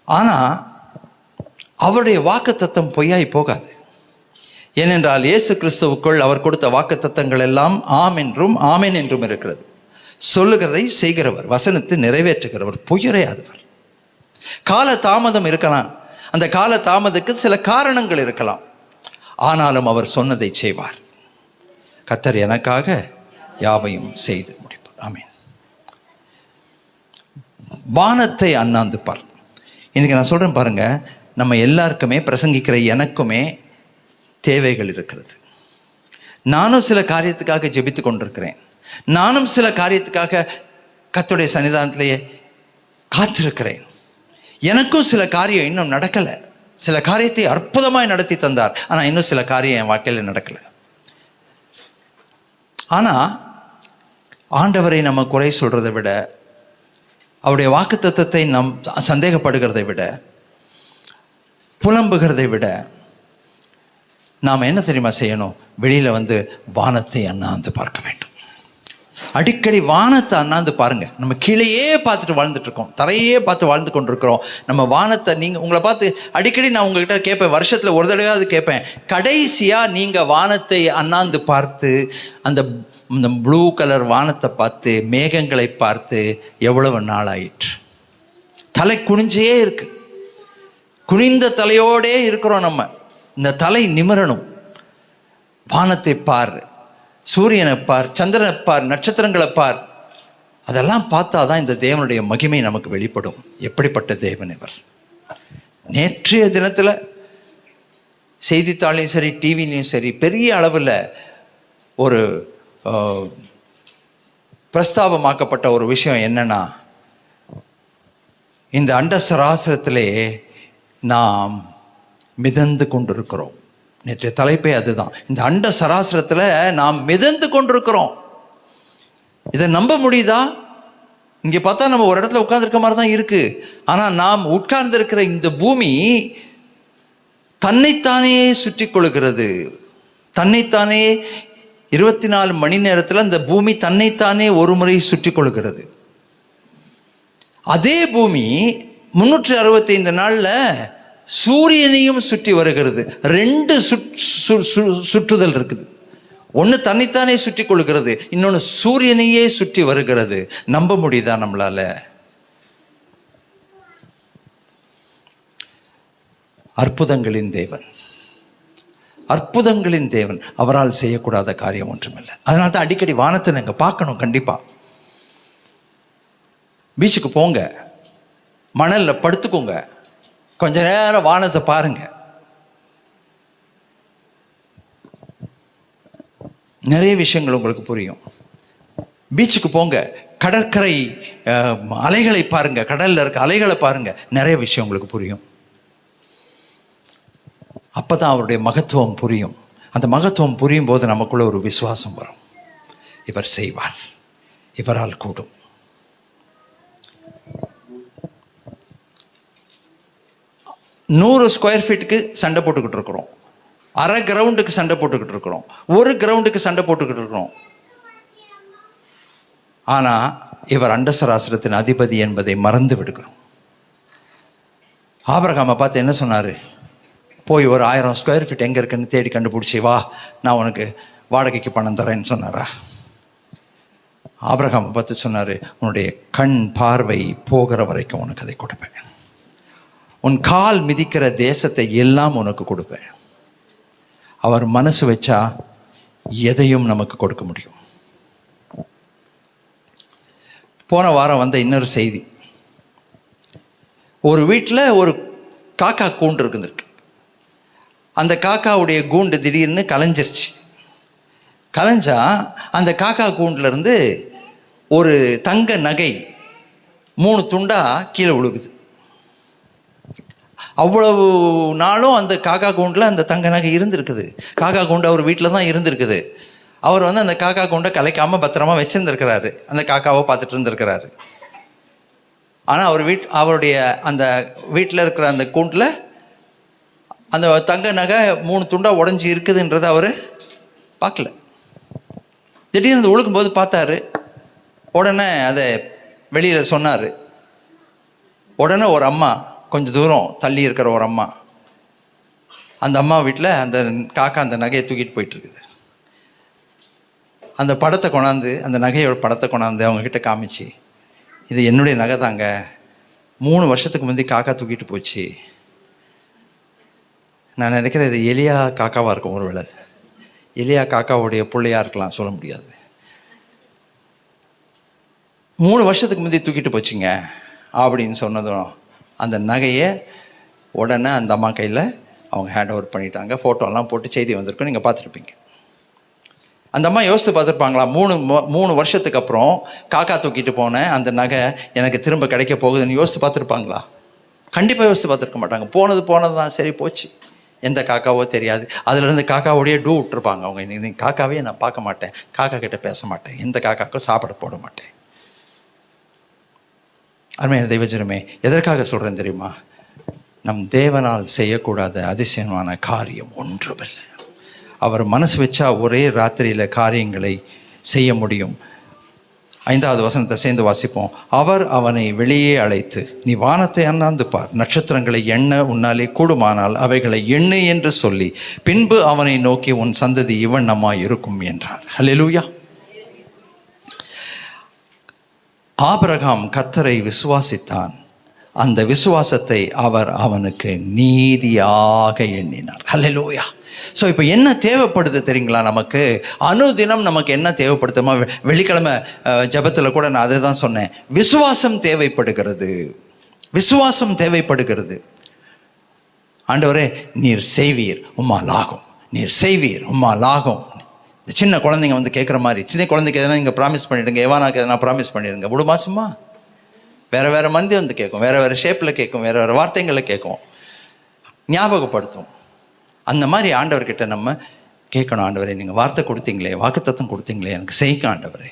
ஆனால் அவருடைய வாக்குத்தத்தம் பொய்யாய் போகாது. ஏனென்றால் இயேசு கிறிஸ்துவுக்குள் அவர் கொடுத்த வாக்குத்தத்தங்கள் எல்லாம் ஆம் என்றும் ஆமென் என்றும் இருக்கிறது. சொல்லுகிறதை செய்கிறவர், வசனத்தை நிறைவேற்றுகிறவர், பொய்யரையாதவர். கால தாமதம் இருக்கலாம், அந்த கால தாமதத்துக்கு சில காரணங்கள் இருக்கலாம், ஆனாலும் அவர் சொன்னதை செய்வார். கர்த்தர் எனக்காக யாவையும் செய்து முடிப்பார். ஆமென். வானத்தை அண்ணாந்து பார். இன்னைக்கு நான் சொல்றேன் பாருங்க, நம்ம எல்லாருக்குமே, பிரசங்கிக்கிற எனக்குமே தேவைகள் இருக்கிறது. நானும் சில காரியத்துக்காக ஜெபித்து கொண்டிருக்கிறேன். நானும் சில காரியத்துக்காக கர்த்தருடைய சன்னிதானத்திலேயே காத்திருக்கிறேன். எனக்கும் சில காரியம் இன்னும் நடக்கலை. சில காரியத்தை அற்புதமாய் நடத்தி தந்தார், ஆனால் இன்னும் சில காரியம் என் வாழ்க்கையில் நடக்கலை. ஆனால் ஆண்டவரை நம்ம குறை சொல்கிறதை விட, அவருடைய வாக்குத்தத்தத்தை நம் சந்தேகப்படுகிறதை விட, புலம்புகிறதை விட, நாம் என்ன தெரியுமா செய்யணும்? வெளியில் வந்து வானத்தை அண்ணாந்து பார்க்க வேண்டும். அடிக்கடி வானத்தை அண்ணாந்து பாருங்க. நம்ம கீழேயே பார்த்துட்டு வாழ்ந்துட்டு இருக்கோம், தரையே பார்த்து வாழ்ந்து கொண்டிருக்கிறோம். நம்ம வானத்தை, நீங்கள் உங்களை பார்த்து அடிக்கடி நான் உங்ககிட்ட கேட்பேன், வருஷத்தில் ஒரு தடவையாவது கேட்பேன், கடைசியாக நீங்கள் வானத்தை அண்ணாந்து பார்த்து அந்த ப்ளூ கலர் வானத்தை பார்த்து, மேகங்களை பார்த்து எவ்வளவு நாள் ஆயிற்று? தலை குனிஞ்சே இருக்கு, குனிந்த தலையோடே இருக்கிறோம். நம்ம இந்த தலை நிமிரணும். வானத்தை பார், சூரியனை பார், சந்திரனை பார், நட்சத்திரங்களை பார். அதெல்லாம் பார்த்தா தான் இந்த தேவனுடைய மகிமை நமக்கு வெளிப்படும். எப்படிப்பட்ட தேவன் இவர்! நேற்றைய தினத்தில் செய்தித்தாளையும் சரி, டிவிலையும் சரி, பெரிய அளவில் ஒரு பிரஸ்தாபமாக்கப்பட்ட ஒரு விஷயம் என்னன்னா, இந்த அண்ட சராசரத்திலே நாம் மிதந்து கொண்டிருக்கிறோம். நேற்றைய தலைப்பே அதுதான். இந்த அண்ட சராசரத்தில் நாம் மிதந்து கொண்டிருக்கிறோம். இதை நம்ப முடியுதா? இங்கே பார்த்தா நம்ம ஒரு இடத்துல உட்கார்ந்துருக்க மாதிரி தான் இருக்கு. ஆனால் நாம் உட்கார்ந்திருக்கிற இந்த பூமி தன்னைத்தானே சுற்றி கொள்கிறது. தன்னைத்தானே 24 மணி நேரத்தில் அந்த பூமி தன்னைத்தானே ஒரு முறை சுற்றி கொள்கிறது. அதே பூமி 365 நாளில் சூரியனையும் சுற்றி வருகிறது. 2 சுற்றுதல் இருக்குது. ஒன்று தன்னைத்தானே சுற்றி கொள்கிறது, இன்னொன்று சூரியனையே சுற்றி வருகிறது. நம்ப முடியுதா நம்மளால? அற்புதங்களின் தேவன், அற்புதங்களின் தேவன். அவரால் செய்யக்கூடாத காரியம் ஒன்றுமில்லை. அதனால தான் அடிக்கடி வானத்தை நாங்கள் பார்க்கணும். கண்டிப்பாக பீச்சுக்கு போங்க, மணலில் படுத்துக்கோங்க, கொஞ்ச நேரம் வானத்தை பாருங்க. நிறைய விஷயங்கள் உங்களுக்கு புரியும். பீச்சுக்கு போங்க, கடற்கரை அலைகளை பாருங்க, கடல்ல இருக்க அலைகளை பாருங்க, நிறைய விஷயம் உங்களுக்கு புரியும். அப்பதான் அவருடைய மகத்துவம் புரியும். அந்த மகத்துவம் புரியும் போது நமக்குள்ள ஒரு விசுவாசம் வரும். இவர் செய்வார், இவரால் கூடும். நூறு ஸ்கொயர் ஃபீட்டுக்கு சண்டை போட்டுக்கிட்டு இருக்கிறோம், அரை கிரவுண்டுக்கு சண்டை போட்டுக்கிட்டு இருக்கிறோம், ஒரு கிரவுண்டுக்கு சண்டை போட்டுக்கிட்டு இருக்கிறோம். ஆனால் இவர் அண்டசராசிரத்தின் அதிபதி என்பதை மறந்து விடுகிறோம். ஆபிரகாமை பார்த்து என்ன சொன்னார்? போய் ஒரு 1000 ஸ்கொயர் ஃபீட் எங்கே இருக்குன்னு தேடி கண்டுபிடிச்சி வா, நான் உனக்கு வாடகைக்கு பணம் தரேன்னு சொன்னாரா? ஆபிரகாமை பார்த்து சொன்னார், உன்னுடைய கண் பார்வை போகிற வரைக்கும் உனக்கு அதை கொடுப்பேன், உன் கால் மிதிக்கிற தேசத்தை எல்லாம் உனக்கு கொடுப்பேன். அவர் மனசு வச்சா எதையும் நமக்கு கொடுக்க முடியும். போன வாரம் வந்த இன்னொரு செய்தி, ஒரு வீட்டில் ஒரு காக்கா கூண்டு இருக்குதுருக்கு. அந்த காக்காவுடைய கூண்டு திடீர்னு கலைஞ்சிருச்சு. கலைஞ்சா அந்த காக்கா கூண்டுலேருந்து ஒரு தங்க நகை 3 துண்டா கீழே விழுகுது. அவ்வளவு நாளும் அந்த காக்கா கூண்டில் அந்த தங்க நகை இருந்திருக்குது. காக்கா கூண்டு அவர் வீட்டில் தான் இருந்திருக்குது. அவர் அந்த காக்கா கூண்டை கலைக்காமல் பத்திரமா வச்சுருந்துருக்கிறாரு, அந்த காக்காவை பார்த்துட்டு இருந்திருக்கிறாரு. ஆனால் அவருடைய அந்த வீட்டில் இருக்கிற அந்த கூண்டில் அந்த தங்க நகை 3 துண்டா உடஞ்சி இருக்குதுன்றதை அவர் பார்க்கல. திடீர்னு ஒழுக்கும்போது பார்த்தாரு. உடனே அதை வெளியில் சொன்னார். உடனே ஒரு அம்மா, கொஞ்சம் தூரம் தள்ளி இருக்கிற ஒரு அம்மா, அந்த அம்மா வீட்டில் அந்த காக்கா அந்த நகையை தூக்கிட்டு போயிட்டுருக்குது. அந்த படத்தை கொண்டாந்து, அந்த நகையோட படத்தை கொண்டாந்து அவங்கக்கிட்ட காமிச்சு, இது என்னுடைய நகை தாங்க, 3 வருஷத்துக்கு முந்தி காக்கா தூக்கிட்டு போச்சு. நான் நினைக்கிறேன் இது எலியா காக்காவாக இருக்கும். ஒரு வேளை எலியா காக்காவுடைய பிள்ளையாக இருக்கலாம், சொல்ல முடியாது. 3 வருஷத்துக்கு முந்தி தூக்கிட்டு போச்சுங்க அப்படின்னு சொன்னதும் அந்த நகையை உடனே அந்த அம்மா கையில் அவங்க ஹேண்ட் ஓவர் பண்ணிட்டாங்க. ஃபோட்டோலாம் போட்டு செய்தி வந்திருக்கும், நீங்கள் பார்த்துருப்பீங்க. அந்த அம்மா யோசித்து பார்த்துருப்பாங்களா, 3 வருஷத்துக்கு அப்புறம் காக்கா தூக்கிட்டு போனேன் அந்த நகை எனக்கு திரும்ப கிடைக்க போகுதுன்னு யோசித்து பார்த்துருப்பாங்களா? கண்டிப்பாக யோசித்து பார்த்துருக்க மாட்டாங்க. போனது தான், சரி போச்சு, எந்த காக்காவோ தெரியாது. அதுலேருந்து காக்காவோடையே டூ விட்டுருப்பாங்க அவங்க. இன்னைக்கு காக்காவே நான் பார்க்க மாட்டேன், காக்கா கிட்ட பேச மாட்டேன், எந்த காக்காவுக்கும் சாப்பிட போட மாட்டேன். அருமையான தெய்வஜனமே, எதற்காக சொல்கிறேன் தெரியுமா? நம் தேவனால் செய்யக்கூடாத அதிசயமான காரியம் ஒன்றுமில்லை. அவர் மனசு வச்சா ஒரே ராத்திரியில் காரியங்களை செய்ய முடியும். 5வது வசனத்தை சேர்ந்து வாசிப்போம். அவர் அவனை வெளியே அழைத்து, நீ வானத்தை அண்ணாந்து பார், நட்சத்திரங்களை எண்ண உன்னாலே கூடுமானால் அவைகளை எண்ணு என்று சொல்லி, பின்பு அவனை நோக்கி, உன் சந்ததி இவண்ணமாய் இருக்கும் என்றார். ஹல்லேலூயா. ஆபிரகாம் கர்த்தரை விசுவாசித்தான், அந்த விசுவாசத்தை அவர் அவனுக்கு நீதியாக எண்ணினார். ஹல்லேலூயா. ஸோ இப்போ என்ன தேவைப்படுது தெரியுங்களா? நமக்கு அனுதினம் நமக்கு என்ன தேவைப்படுத்துமா? வெள்ளிக்கிழமை ஜபத்தில் கூட நான் அதை தான் சொன்னேன். விசுவாசம் தேவைப்படுகிறது, விசுவாசம் தேவைப்படுகிறது. ஆண்டவரே, நீர் செய்வீர் உம்மால் ஆகும், நீர் செய்வீர் உம்மால் ஆகும். இந்த சின்ன குழந்தைங்க கேட்குற மாதிரி, சின்ன குழந்தைக்கு எதனா நீங்கள் ப்ராமிஸ் பண்ணிவிடுங்க, எவானாக்கு எதனா ப்ராமிஸ் பண்ணிடுங்க, விடுமா சும்மா? வேறு மந்தி கேட்கும், வேறு ஷேப்பில் கேட்கும், வேறு வார்த்தைகளில் கேட்கும், ஞாபகப்படுத்தும். அந்த மாதிரி ஆண்டவர்கிட்ட நம்ம கேட்கணும். ஆண்டவரே, நீங்கள் வார்த்தை கொடுத்தீங்களே, வாக்குத்தத்தம் கொடுத்தீங்களே, எனக்கு செய்யுங்க ஆண்டவரே.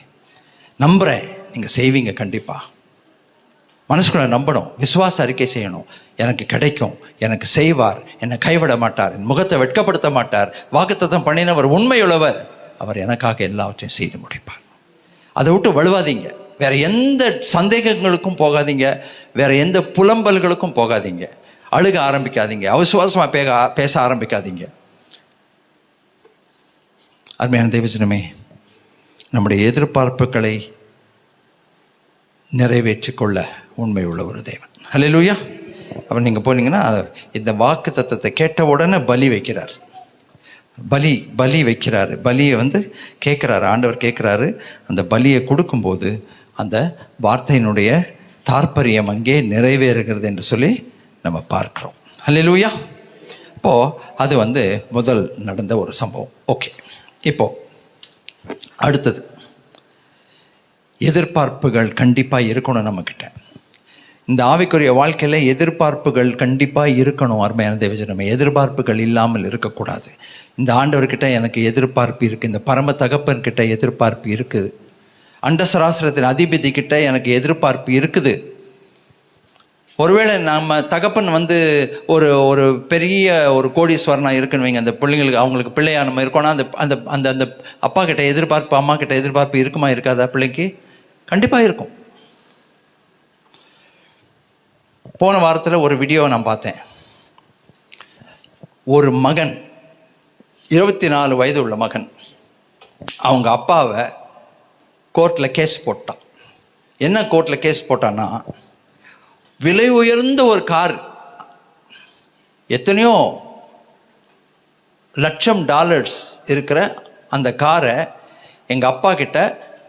நம்புகிறேன், நீங்கள் செய்வீங்க கண்டிப்பாக. மனசுக்குள்ள நம்பணும், விசுவாச அறிக்கை செய்யணும். எனக்கு கிடைக்கும், எனக்கு செய்வார், என்னை கைவிட மாட்டார், என் முகத்தை வெட்கப்படுத்த மாட்டார், வாக்குத்தத்தம் பண்ணினவர் உண்மையுள்ளவர், அவர் எனக்காக எல்லாவற்றையும் செய்து முடிப்பார். அதை விட்டு வலுவாதீங்க. வேற எந்த சந்தேகங்களுக்கும் போகாதீங்க, வேற எந்த புலம்பல்களுக்கும் போகாதீங்க, அழுக ஆரம்பிக்காதீங்க, அவிசுவாசமாக பேச ஆரம்பிக்காதீங்க. அருமையான தேவஜனமே, நம்முடைய எதிர்பார்ப்புகளை நிறைவேற்றி கொள்ள உண்மை உள்ள ஒரு தேவன். ஹல்லேலூயா. அப்போ நீங்கள் போனீங்கன்னா இந்த வாக்கு தத்தத்தை கேட்ட உடனே பலி வைக்கிறார். பலி வைக்கிறாரு. பலியை கேட்குறாரு, ஆண்டவர் கேட்குறாரு. அந்த பலியை கொடுக்கும்போது அந்த வார்த்தையினுடைய தாற்பயம் அங்கே நிறைவேறுகிறது என்று சொல்லி நம்ம பார்க்குறோம். ஹல்லேலூயா. இப்போது அது முதல் நடந்த ஒரு சம்பவம். ஓகே, இப்போது அடுத்தது எதிர்பார்ப்புகள் கண்டிப்பாக இருக்கணும் நம்மக்கிட்ட. இந்த ஆவிக்குரிய வாழ்க்கையில் எதிர்பார்ப்புகள் கண்டிப்பாக இருக்கணும். அருமையான தேவஜனமே, எதிர்பார்ப்புகள் இல்லாமல் இருக்கக்கூடாது. இந்த ஆண்டவர்கிட்ட எனக்கு எதிர்பார்ப்பு இருக்குது, இந்த பரம தகப்பன்கிட்ட எதிர்பார்ப்பு இருக்குது, அண்டசராசிரத்தின் அதிபதி கிட்ட எனக்கு எதிர்பார்ப்பு இருக்குது. ஒருவேளை நம்ம தகப்பன் ஒரு பெரிய ஒரு கோடீஸ்வரனாக இருக்குன்னு வைங்க, அந்த பிள்ளைங்களுக்கு அவங்களுக்கு பிள்ளையா நம்ம இருக்கோன்னா அந்த அந்த அந்த அந்த அப்பா கிட்ட எதிர்பார்ப்பு, அம்மா கிட்ட எதிர்பார்ப்பு இருக்குமா இருக்காதா? பிள்ளைக்கு கண்டிப்பாக இருக்கும். போன வாரத்தில் ஒரு வீடியோ நான் பார்த்தேன். ஒரு மகன், 24 வயது உள்ள மகன், அவங்க அப்பாவை கோர்ட்டில் கேஸ் போட்டான். என்ன கோர்ட்டில் கேஸ் போட்டான்னா, விலை உயர்ந்த ஒரு கார், எத்தனையோ $1,00,000 இருக்கிற அந்த காரை எங்கள் அப்பா கிட்ட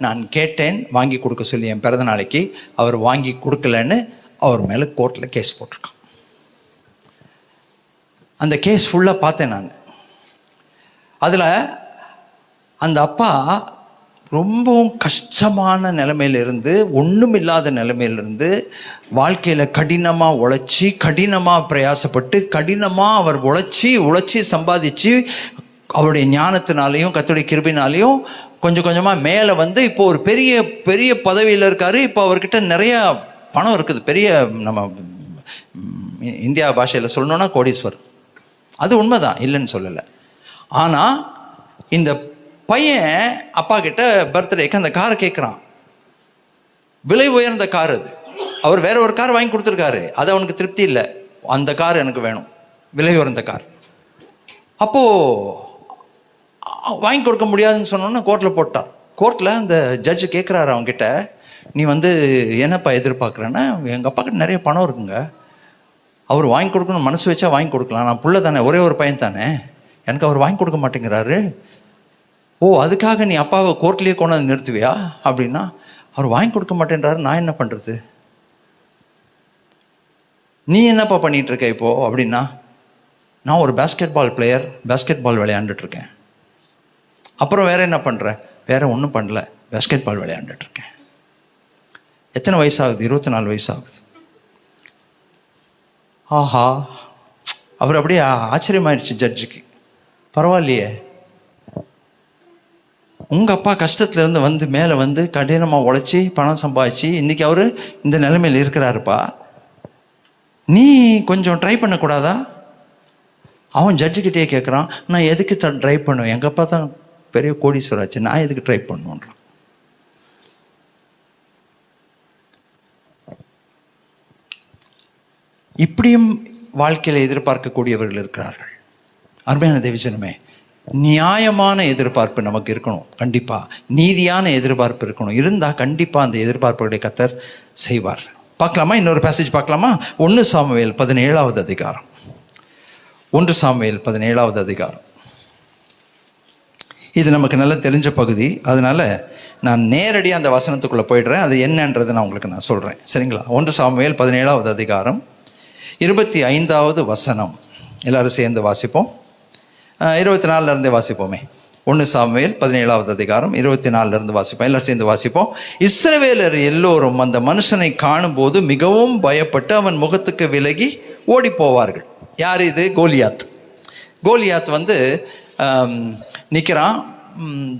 நான் கேட்டேன் வாங்கி கொடுக்க சொல்லி, என் பிறந்த நாளைக்கு அவர் வாங்கி கொடுக்கலன்னு அவர் மேலே கோர்ட்டில் கேஸ் போட்டிருக்கான். அந்த கேஸ் ஃபுல்லாக பார்த்தேன் நான். அதில் அந்த அப்பா ரொம்பவும் கஷ்டமான நிலைமையிலிருந்து, ஒன்றும் இல்லாத நிலைமையிலிருந்து, வாழ்க்கையில் கடினமாக உழைச்சி, கடினமாக பிரயாசப்பட்டு, கடினமாக அவர் உழைச்சி சம்பாதிச்சு, அவருடைய ஞானத்தினாலையும் கர்த்தருடைய கிருபையினாலையும் கொஞ்சம் கொஞ்சமாக மேலே இப்போ ஒரு பெரிய பெரிய பதவியில் இருக்கார். இப்போ அவர்கிட்ட நிறையா பணம் இருக்குது. பெரிய, நம்ம இந்தியா பாஷையில் சொல்லணுன்னா கோடீஸ்வர். அது உண்மைதான், இல்லைன்னு சொல்லலை. ஆனால் இந்த பையன் அப்பா கிட்ட பர்த்டேக்கு அந்த காரை கேட்குறான். விலை உயர்ந்த கார் அது. அவர் வேற ஒரு கார் வாங்கி கொடுத்துருக்காரு, அது அவனுக்கு திருப்தி இல்லை. அந்த கார் எனக்கு வேணும், விலை உயர்ந்த கார். அப்போது வாங்கி கொடுக்க முடியாதுன்னு சொன்னோன்னா கோர்ட்டில் போட்டார். கோர்ட்டில் அந்த ஜட்ஜு கேட்குறாரு அவங்ககிட்ட, நீ என்னப்பா எதிர்பார்க்குறேன்னா, எங்கள் அப்பா கிட்ட நிறைய பணம் இருக்குங்க, அவர் வாங்கி கொடுக்கணும் மனசு வச்சா வாங்கி கொடுக்கலாம், நான் புள்ள தானே, ஒரே ஒரு பையன் தானே, எனக்கு அவர் வாங்கி கொடுக்க மாட்டேங்கிறாரு. ஓ, அதுக்காக நீ அப்பாவை கோர்ட்லேயே கொண்டாந்து நிறுத்துவியா அப்படின்னா, அவர் வாங்கி கொடுக்க மாட்டேன்றாரு, நான் என்ன பண்ணுறது, நீ என்னப்பா பண்ணிகிட்டு இருக்க இப்போது அப்படின்னா, நான் ஒரு basketball player, basketball விளையாண்டுட்ருக்கேன். அப்புறம் வேறு என்ன பண்ணுறேன்? வேறு ஒன்றும் பண்ணல, பேஸ்கெட் பால் விளையாண்டுட்ருக்கேன். எத்தனை வயசாகுது? 24 வயசாகுது. ஆஹா, அவர் அப்படியே ஆச்சரியமாயிடுச்சு ஜட்ஜுக்கு. பரவாயில்லையே, உங்கள் அப்பா கஷ்டத்துலேருந்து மேலே கடினமாக உழைச்சி பணம் சம்பாதிச்சு இன்றைக்கி அவர் இந்த நிலைமையில் இருக்கிறாருப்பா, நீ கொஞ்சம் ட்ரை பண்ணக்கூடாதா? அவன் ஜட்ஜுக்கிட்டே கேட்குறான், நான் எதுக்கு ட்ரை பண்ணுவேன், எங்கள் அப்பா தான் பெரிய கோடீஸ்வராச்சு, நான் எதுக்கு ட்ரை பண்ணுன்றான். இப்படியும் வாழ்க்கையில் எதிர்பார்க்கக்கூடியவர்கள் இருக்கிறார்கள். அருமையான தேவஜனமே, நியாயமான எதிர்பார்ப்பு நமக்கு இருக்கணும். கண்டிப்பாக நீதியான எதிர்பார்ப்பு இருக்கணும். இருந்தால் கண்டிப்பாக அந்த எதிர்பார்ப்புகளை கர்த்தர் செய்வார். பார்க்கலாமா? இன்னொரு பேசேஜ் பார்க்கலாமா? 1 சாமுவேல் 17வது அதிகாரம். 1 சாமுவேல் 17வது அதிகாரம். இது நமக்கு நல்லா தெரிஞ்ச பகுதி, அதனால் நான் நேரடியாக அந்த வசனத்துக்குள்ளே போயிடுறேன். அது என்னன்றதை நான் உங்களுக்கு சொல்கிறேன், சரிங்களா? 1 சாமுவேல் 17வது அதிகாரம் 25வது வசனம். எல்லோரும் சேர்ந்து வாசிப்போம். 24 வாசிப்போமே. 1 சாமுவேல் 17வது அதிகாரம் 24 வாசிப்போம். எல்லோரும் சேர்ந்து வாசிப்போம். இஸ்ரவேலர் எல்லோரும் அந்த மனுஷனை காணும்போது மிகவும் பயப்பட்டு அவன் முகத்துக்கு விலகி ஓடி போவார்கள். யார் இது? கோலியாத். கோலியாத் நிற்கிறான்,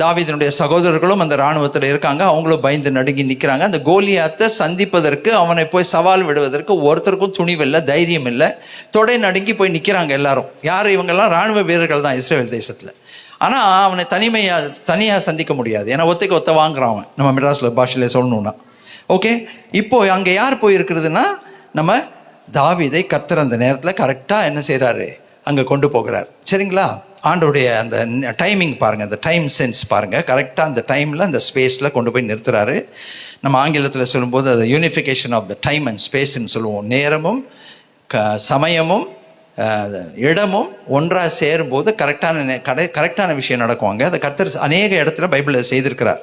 தாவீதினுடைய சகோதரர்களும் அந்த இராணுவத்தில் இருக்காங்க. அவங்களும் பயந்து நடுங்கி நிற்கிறாங்க. அந்த கோலியாத்தை சந்திப்பதற்கு, அவனை போய் சவால் விடுவதற்கு ஒருத்தருக்கும் துணிவில்லை, தைரியம் இல்லை. தொடை நடுங்கி போய் நிற்கிறாங்க எல்லாரும். யார் இவங்கெல்லாம்? இராணுவ வீரர்கள் தான் இஸ்ரேல் தேசத்தில். ஆனால் அவனை தனியாக சந்திக்க முடியாது. ஏன்னா ஒத்தைக்கு ஒத்த வாங்குறான் அவன், நம்ம மெட்ராஸில் பாஷையில் சொல்லணுன்னா. ஓகே, இப்போது அங்கே யார் போயிருக்கிறதுனா, நம்ம தாவீதை கர்த்தர் அந்த நேரத்தில் கரெக்டாக என்ன செய்கிறாரு, அங்கே கொண்டு போகிறார். சரிங்களா? ஆண்டோடைய அந்த டைமிங் பாருங்கள், அந்த டைம் சென்ஸ் பாருங்கள். கரெக்டாக அந்த டைமில், அந்த ஸ்பேஸில் கொண்டு போய் நிறுத்துறாரு. நம்ம ஆங்கிலத்தில் சொல்லும்போது அது unification of the time and ஸ்பேஸ்ன்னு சொல்லுவோம். நேரமும் சமயமும் இடமும் ஒன்றாக சேரும்போது கரெக்டான விஷயம் நடக்குவாங்க. அதை கர்த்தர் அநேக இடத்துல பைபிளில் செய்திருக்கிறார்.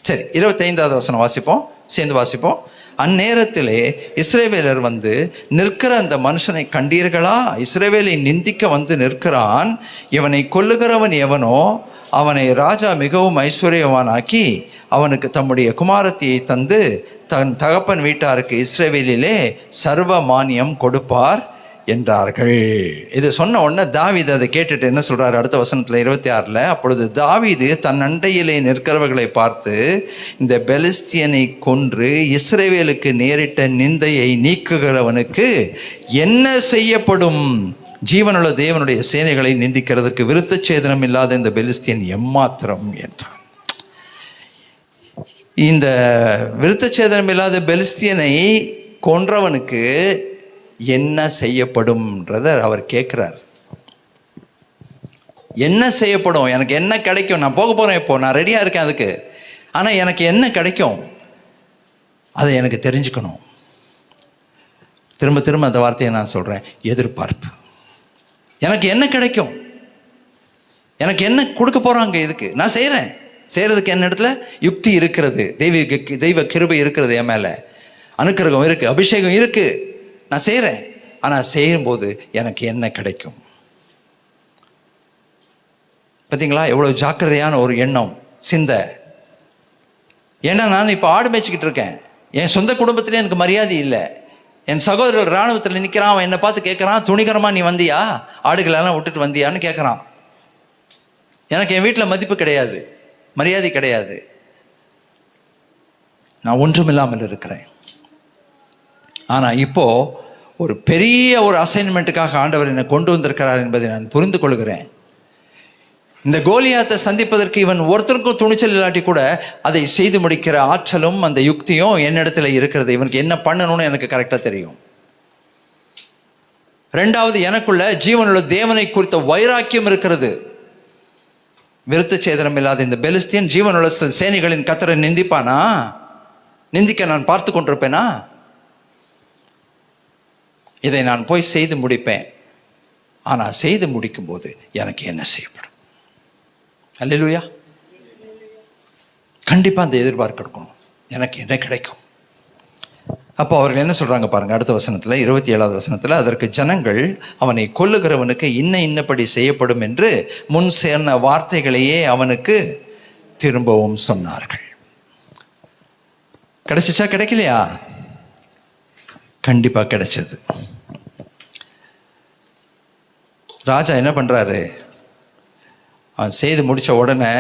சரி, 25வது வசனம் வாசிப்போம், சேர்ந்து வாசிப்போம். அந்நேரத்திலே இஸ்ரவேலர் வந்து நிற்கிற அந்த மனுஷனை கண்டீர்களா? இஸ்ரவேலை நிந்திக்க வந்து நிற்கிறான். இவனை கொல்லுகிறவன் எவனோ அவனை ராஜா மிகவும் ஐஸ்வர்யவானாக்கி அவனுக்கு தம்முடைய குமாரத்தியை தந்து தன் தகப்பன் வீட்டாருக்கு இஸ்ரவேலிலே சர்வ மானியம் கொடுப்பார் என்றார்கள். இது சொன்ன உடனே தாவீது அதை கேட்டுட்டு என்ன சொல்றாரு? அடுத்த வசனத்தில் 26ல், அப்பொழுது தாவீது தன் அண்டையிலே நிற்கிறவர்களை பார்த்து, இந்த பெலிஸ்தியனை கொன்று இஸ்ரவேலுக்கு நேரிட்ட நிந்தையை நீக்குகிறவனுக்கு என்ன செய்யப்படும்? ஜீவனுள்ள தேவனுடைய சேனைகளை நிந்திக்கிறதுக்கு விருத்தச்சேதனம் இல்லாத இந்த பெலிஸ்தியன் எம்மாத்திரம் என்றான். இந்த விருத்தச்சேதனம் இல்லாத பெலிஸ்தியனை கொன்றவனுக்கு என்ன செய்யப்படும்ன்றத அவர் கேட்குறார். என்ன செய்யப்படும்? எனக்கு என்ன கிடைக்கும்? நான் போக போகிறேன், இப்போ நான் ரெடியாக இருக்கேன் அதுக்கு. ஆனால் எனக்கு என்ன கிடைக்கும்? அதை எனக்கு தெரிஞ்சுக்கணும். திரும்ப திரும்ப அந்த வார்த்தையை நான் சொல்கிறேன், எதிர்பார்ப்பு. எனக்கு என்ன கிடைக்கும்? எனக்கு என்ன கொடுக்க போகிறாங்க? இதுக்கு நான் செய்கிறதுக்கு என்ன இடத்துல யுக்தி இருக்கிறது, தெய்வ கிருபை இருக்கிறது, என் மேலே அனுக்கிரகம் இருக்குது, அபிஷேகம் இருக்குது. நான் செய்கிறேன். ஆனால் செய்யும்போது எனக்கு என்ன கிடைக்கும்? பார்த்தீங்களா எவ்வளோ ஜாக்கிரதையான ஒரு எண்ணம், சிந்தை. ஏன்னா நான் இப்போ ஆடு மேய்ச்சிக்கிட்டு இருக்கேன். என் சொந்த குடும்பத்திலே எனக்கு மரியாதை இல்லை. என் சகோதரர்கள் இராணுவத்தில் நிற்கிறான். அவன் என்னை பார்த்து கேட்குறான், துணிகரமாக நீ வந்தியா, ஆடுகளெல்லாம் விட்டுட்டு வந்தியான்னு கேட்குறான். எனக்கு என் வீட்டில் மதிப்பு கிடையாது, மரியாதை கிடையாது. நான் ஒன்றுமில்லாமல் இருக்கிறேன். ஆனால் இப்போது ஒரு பெரிய ஒரு அசைன்மெண்ட்டுக்காக ஆண்டவர் என்னை கொண்டு வந்திருக்கிறார் என்பதை நான் புரிந்து கொள்கிறேன். இந்த கோலியாத்தை சந்திப்பதற்கு இவன் ஒருத்தருக்கும் துணிச்சல் இல்லாட்டி கூட அதை செய்து முடிக்கிற ஆற்றலும் அந்த யுக்தியும் என்னிடத்துல இருக்கிறது. இவனுக்கு என்ன பண்ணணும்னு எனக்கு கரெக்டாக தெரியும். ரெண்டாவது, எனக்குள்ள ஜீவனுள்ள தேவனை குறித்த வைராக்கியம் இருக்கிறது. விருத்தச்சேதனம் இல்லாத இந்த பெலிஸ்தியன் ஜீவனுள்ள சேனைகளின் கர்த்தரை நிந்திப்பானா? நிந்திக்க நான் பார்த்து கொண்டிருப்பேனா? இதை நான் போய் செய்து முடிப்பேன். ஆனால் செய்து முடிக்கும்போது எனக்கு என்ன செய்யப்படும்? அல்லேலூயா. கண்டிப்பாக அந்த எதிர்பார்க்க இருக்கணும், எனக்கு என்ன கிடைக்கும். அப்போ அவர்கள் என்ன சொல்கிறாங்க பாருங்கள், அடுத்த வசனத்தில் 27வது வசனத்தில், அதற்கு ஜனங்கள் அவனை கொல்லுகிறவனுக்கு இன்னபடி செய்யப்படும் என்று முன் சேர்ந்த வார்த்தைகளையே அவனுக்கு திரும்பவும் சொன்னார்கள். கிடைச்சிச்சா? கிடைக்கலையா? கண்டிப்பாக கிடைச்சது. ராஜா என்ன பண்ணுறாரு? அவன் செய்து முடித்த உடனே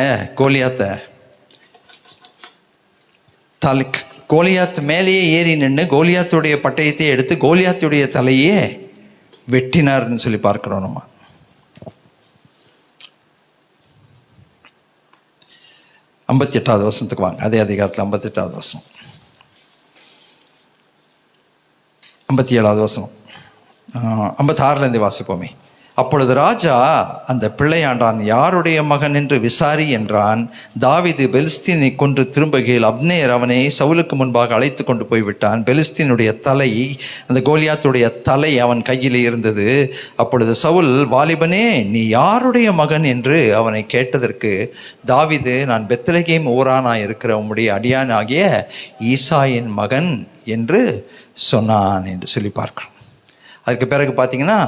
கோலியாத் மேலேயே ஏறி நின்று கோலியாத்துடைய பட்டயத்தை எடுத்து கோலியாத்துடைய தலையே வெட்டினார்னு சொல்லி பார்க்கிறோம் நம்ம. ஐம்பத்தி 8வது வசனத்துக்கு வாங்க. அதே அதிகாரத்தில் 58வது வசனம், 57வது வசனம், 56லேருந்து வாசிப்போமே. அப்பொழுது ராஜா அந்த பிள்ளையாண்டான் யாருடைய மகன் என்று விசாரி என்றான். தாவீது பெலிஸ்தீனை கொன்று திரும்புகையில் அப்னேர் அவனை சவுலுக்கு முன்பாக அழைத்து கொண்டு போய்விட்டான். பெலிஸ்தீனுடைய தலை, அந்த கோலியாத்துடைய தலை அவன் கையில் இருந்தது. அப்பொழுது சவுல், வாலிபனே, நீ யாருடைய மகன் என்று அவனை கேட்டதற்கு தாவீது, நான் பெத்லகேம் ஊரானாய் இருக்கிற உம்முடைய அடியானாகிய ஈசாயின் மகன் என்று சொன்னான் என்று சொல்லி பார்க்கிறோம். அதுக்கு பிறகு பார்த்தீங்கன்னா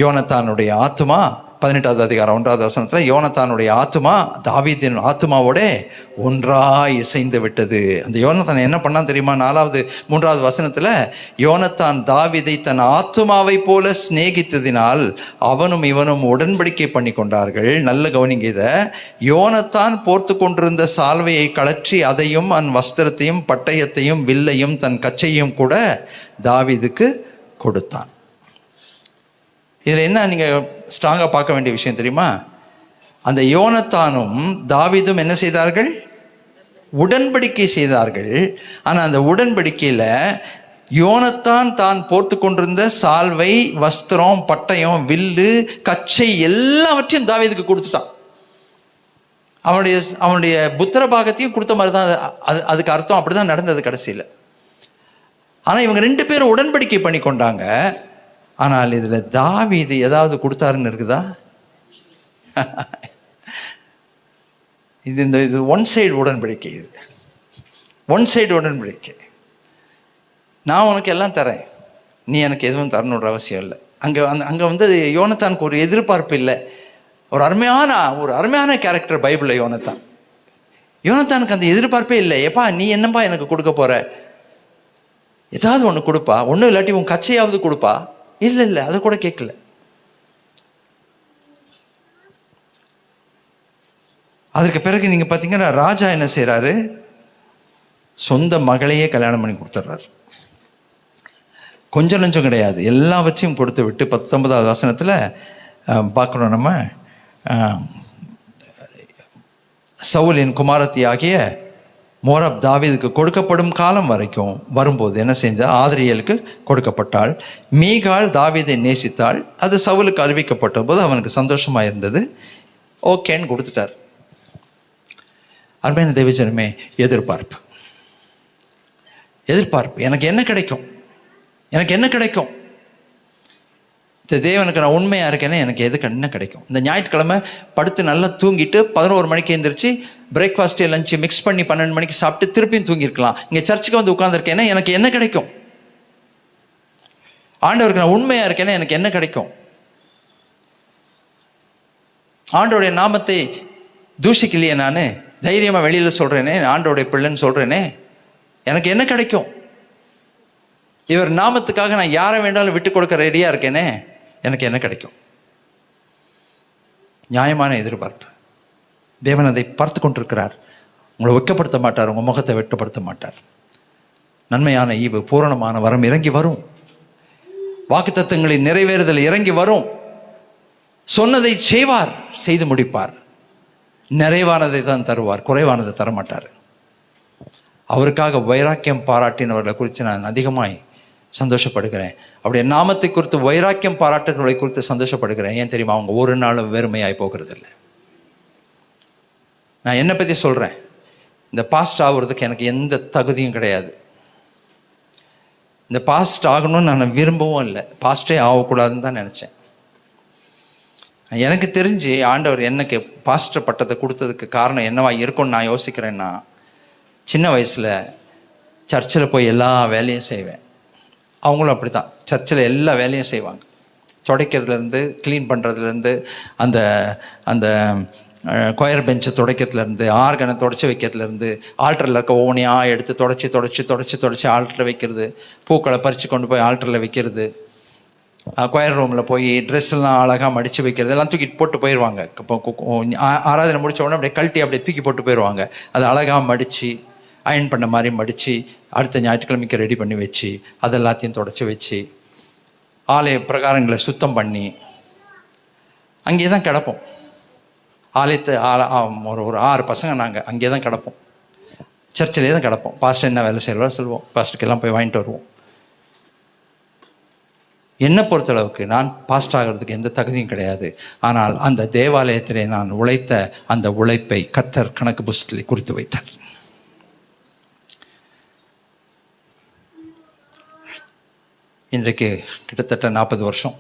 யோனத்தானுடைய ஆத்துமா 18வது அதிகாரம் 1வது வசனத்தில் யோனத்தானுடைய ஆத்துமா தாவீதின் ஆத்துமாவோட ஒன்றாய் இசைந்து விட்டது. அந்த யோனத்தான் என்ன பண்ணான் தெரியுமா? 4வது 3வது வசனத்தில் யோனத்தான் தாவீதை தன் ஆத்துமாவை போல சிநேகித்ததினால் அவனும் இவனும் உடன்படிக்கை பண்ணி கொண்டார்கள். நல்ல கவனிங்க இதை. யோனத்தான் போர்த்து கொண்டிருந்த சால்வையை கழற்றி அதையும் அன் வஸ்திரத்தையும் பட்டயத்தையும் வில்லையும் தன் கச்சையும் கூட தாவீதுக்கு கொடுத்தான். இதில் என்ன நீங்கள் ஸ்ட்ராங்காக பார்க்க வேண்டிய விஷயம் தெரியுமா? அந்த யோனத்தானும் தாவீதும் என்ன செய்தார்கள்? உடன்படிக்கை செய்தார்கள். ஆனால் அந்த உடன்படிக்கையில் யோனத்தான் தான் போர்த்து கொண்டிருந்த சால்வை, வஸ்திரம், பட்டயம், வில்லு, கச்சை எல்லாவற்றையும் தாவீதுக்கு கொடுத்துட்டான். அவனுடைய புத்திர பாகத்தையும் கொடுத்த மாதிரி தான் அதுக்கு அர்த்தம். அப்படி தான் நடந்தது கடைசியில். ஆனால் இவங்க 2 பேரும் உடன்படிக்கை பண்ணி கொண்டாங்க. ஆனால் இதில் தாவீது ஏதாவது கொடுத்தாருன்னு இருக்குதா? இது ஒன் சைடு உடன்படிக்கை. இது ஒன் சைடு உடன்படிக்கை. நான் உனக்கு எல்லாம் தரேன், நீ எனக்கு எதுவும் தரணுன்ற அவசியம் இல்லை. அங்கே வந்து யோனத்தானுக்கு ஒரு எதிர்பார்ப்பு இல்லை. ஒரு அருமையான கேரக்டர் பைபிளில் யோனத்தான். யோனத்தானுக்கு அந்த எதிர்பார்ப்பே இல்லை. எப்பா நீ என்னப்பா எனக்கு கொடுக்க போற? ஏதாவது ஒன்று கொடுப்பா, ஒன்றும் இல்லாட்டி உன் கச்சையாவது கொடுப்பா. இல்லை அதை கூட கேட்கல. அதற்கு பிறகு நீங்கள் பார்த்தீங்கன்னா ராஜா என்ன செய்கிறாரு? சொந்த மகளையே கல்யாணம் பண்ணி கொடுத்துட்றாரு. கொஞ்சம் நஞ்சம் கிடையாது, எல்லாவற்றையும் கொடுத்து விட்டு 19வது வசனத்தில் பார்க்கணும் நம்ம. சவுலின் குமாரத்தி ஆகிய மோரப் தாவீதுக்கு கொடுக்கப்படும் காலம் வரைக்கும் வரும்போது என்ன செஞ்சா? ஆதிரியலுக்கு கொடுக்கப்பட்டாள். மீகாள் தாவீதை நேசித்தாள். அது சவுலுக்கு அறிவிக்கப்பட்ட போது அவனுக்கு சந்தோஷமாக இருந்தது. ஓகேன்னு கொடுத்துட்டார். அருமையான தேவஜனமே, எதிர்பார்ப்பு. எனக்கு என்ன கிடைக்கும்? இந்த தேவனுக்கு நான் உண்மையாக இருக்கேன்னா எனக்கு என்ன கிடைக்கும்? இந்த ஞாயிற்றுக்கிழமை படுத்து நல்லா தூங்கிட்டு 11 மணிக்கு எழுந்திரிச்சு பிரேக்ஃபாஸ்ட்டு லஞ்சு மிக்ஸ் பண்ணி 12 மணிக்கு சாப்பிட்டு திருப்பியும் தூங்கியிருக்கலாம். இங்கே சர்ச்சுக்கு வந்து உட்காந்துருக்கேன்னா எனக்கு என்ன கிடைக்கும்? ஆண்டவருக்கு நான் உண்மையாக இருக்கேன்னா எனக்கு என்ன கிடைக்கும்? ஆண்டோடைய நாமத்தை தூஷிக்கலையே, நான் தைரியமாக வெளியில் சொல்கிறேனே, ஆண்டோடைய பிள்ளைன்னு சொல்கிறேனே, எனக்கு என்ன கிடைக்கும்? இவர் நாமத்துக்காக நான் யாரை வேண்டாலும் விட்டு கொடுக்க ரெடியாக இருக்கேனே, எனக்கு என்ன கிடைக்கும்? நியாயமான எதிர்பார்ப்பு. தேவன் அதை பார்த்து கொண்டிருக்கிறார். உங்களை வெட்கப்படுத்த மாட்டார், உங்கள் முகத்தை வெட்கப்படுத்த மாட்டார். நன்மையான ஈவு, பூரணமான வரம் இறங்கி வரும். வாக்குத்தத்தங்களின் நிறைவேறுதல் இறங்கி வரும். சொன்னதை செய்வார், செய்து முடிப்பார். நிறைவானதை தான் தருவார், குறைவானதை தரமாட்டார். அவருக்காக வைராக்கியம் பாராட்டினவர்களை குறித்து நான் அதிகமாய் சந்தோஷப்படுகிறேன். அவருடைய நாமத்தை குறித்து வைராக்கியம் பாராட்டுகளை குறித்து சந்தோஷப்படுகிறேன். ஏன் தெரியுமா? அவங்க ஒரு நாளும் வெறுமையாய் போகிறது இல்லை. நான் என்னை பற்றி சொல்கிறேன். இந்த பாஸ்ட் ஆகுறதுக்கு எனக்கு எந்த தகுதியும் கிடையாது. இந்த பாஸ்ட் ஆகணும்னு நான் விரும்பவும் இல்லை. பாஸ்டே ஆகக்கூடாதுன்னு தான் நினச்சேன். எனக்கு தெரிஞ்சு ஆண்டவர் எனக்கு பாஸ்டர் பட்டத்தை கொடுத்ததுக்கு காரணம் என்னவா இருக்கும்னு நான் யோசிக்கிறேன்னா, சின்ன வயசில் சர்ச்சில் போய் எல்லா வேலையும் செய்வேன். அவங்களும் அப்படி தான், சர்ச்சில் எல்லா வேலையும் செய்வாங்க. துடைக்கிறதுலேருந்து, க்ளீன் பண்ணுறதுலேருந்து, அந்த அந்த கொயர் பெஞ்சை துடைக்கிறதுலேருந்து, ஆர்கனை துடைச்சி வைக்கிறதுலேருந்து, ஆல்டரில் இருக்க ஓவனையாக எடுத்து தொடச்சி ஆல்டரில் வைக்கிறது, பூக்களை பறித்து கொண்டு போய் ஆல்டரில் வைக்கிறது, கொயர் ரூமில் போய் ட்ரெஸ்லாம் அழகாக மடித்து வைக்கிறது, எல்லாம் தூக்கிட்டு போட்டு போயிடுவாங்க. இப்போ ஆராதனை முடித்த உடனே அப்படியே கழட்டி அப்படியே தூக்கி போட்டு போயிடுவாங்க. அதை அழகாக மடித்து அயன் பண்ண மாதிரி மடித்து அடுத்த ஞாயிற்றுக்கிழமைக்கு ரெடி பண்ணி வச்சு அது எல்லாத்தையும் தொடச்சி வச்சு ஆலய பிரகாரங்களை சுத்தம் பண்ணி அங்கேயே தான் கிடப்போம். ஆலயத்தை ஒரு 6 பசங்க நாங்கள் அங்கேயே தான் கிடப்போம். சர்ச்சிலே தான் கிடப்போம். பாஸ்டர் என்ன வேலை செய்யலாம் சொல்லுவோம், பாஸ்டருக்கெல்லாம் போய் வாங்கிட்டு வருவோம். என்னை பொறுத்தளவுக்கு நான் பாஸ்ட் ஆகிறதுக்கு எந்த தகுதியும் கிடையாது. ஆனால் அந்த தேவாலயத்திலே நான் உழைத்த அந்த உழைப்பை கர்த்தர் கணக்கு புஸ்தகத்தில் குறித்து வைத்தார். இன்றைக்கு கிட்டத்தட்ட 40 வருஷம்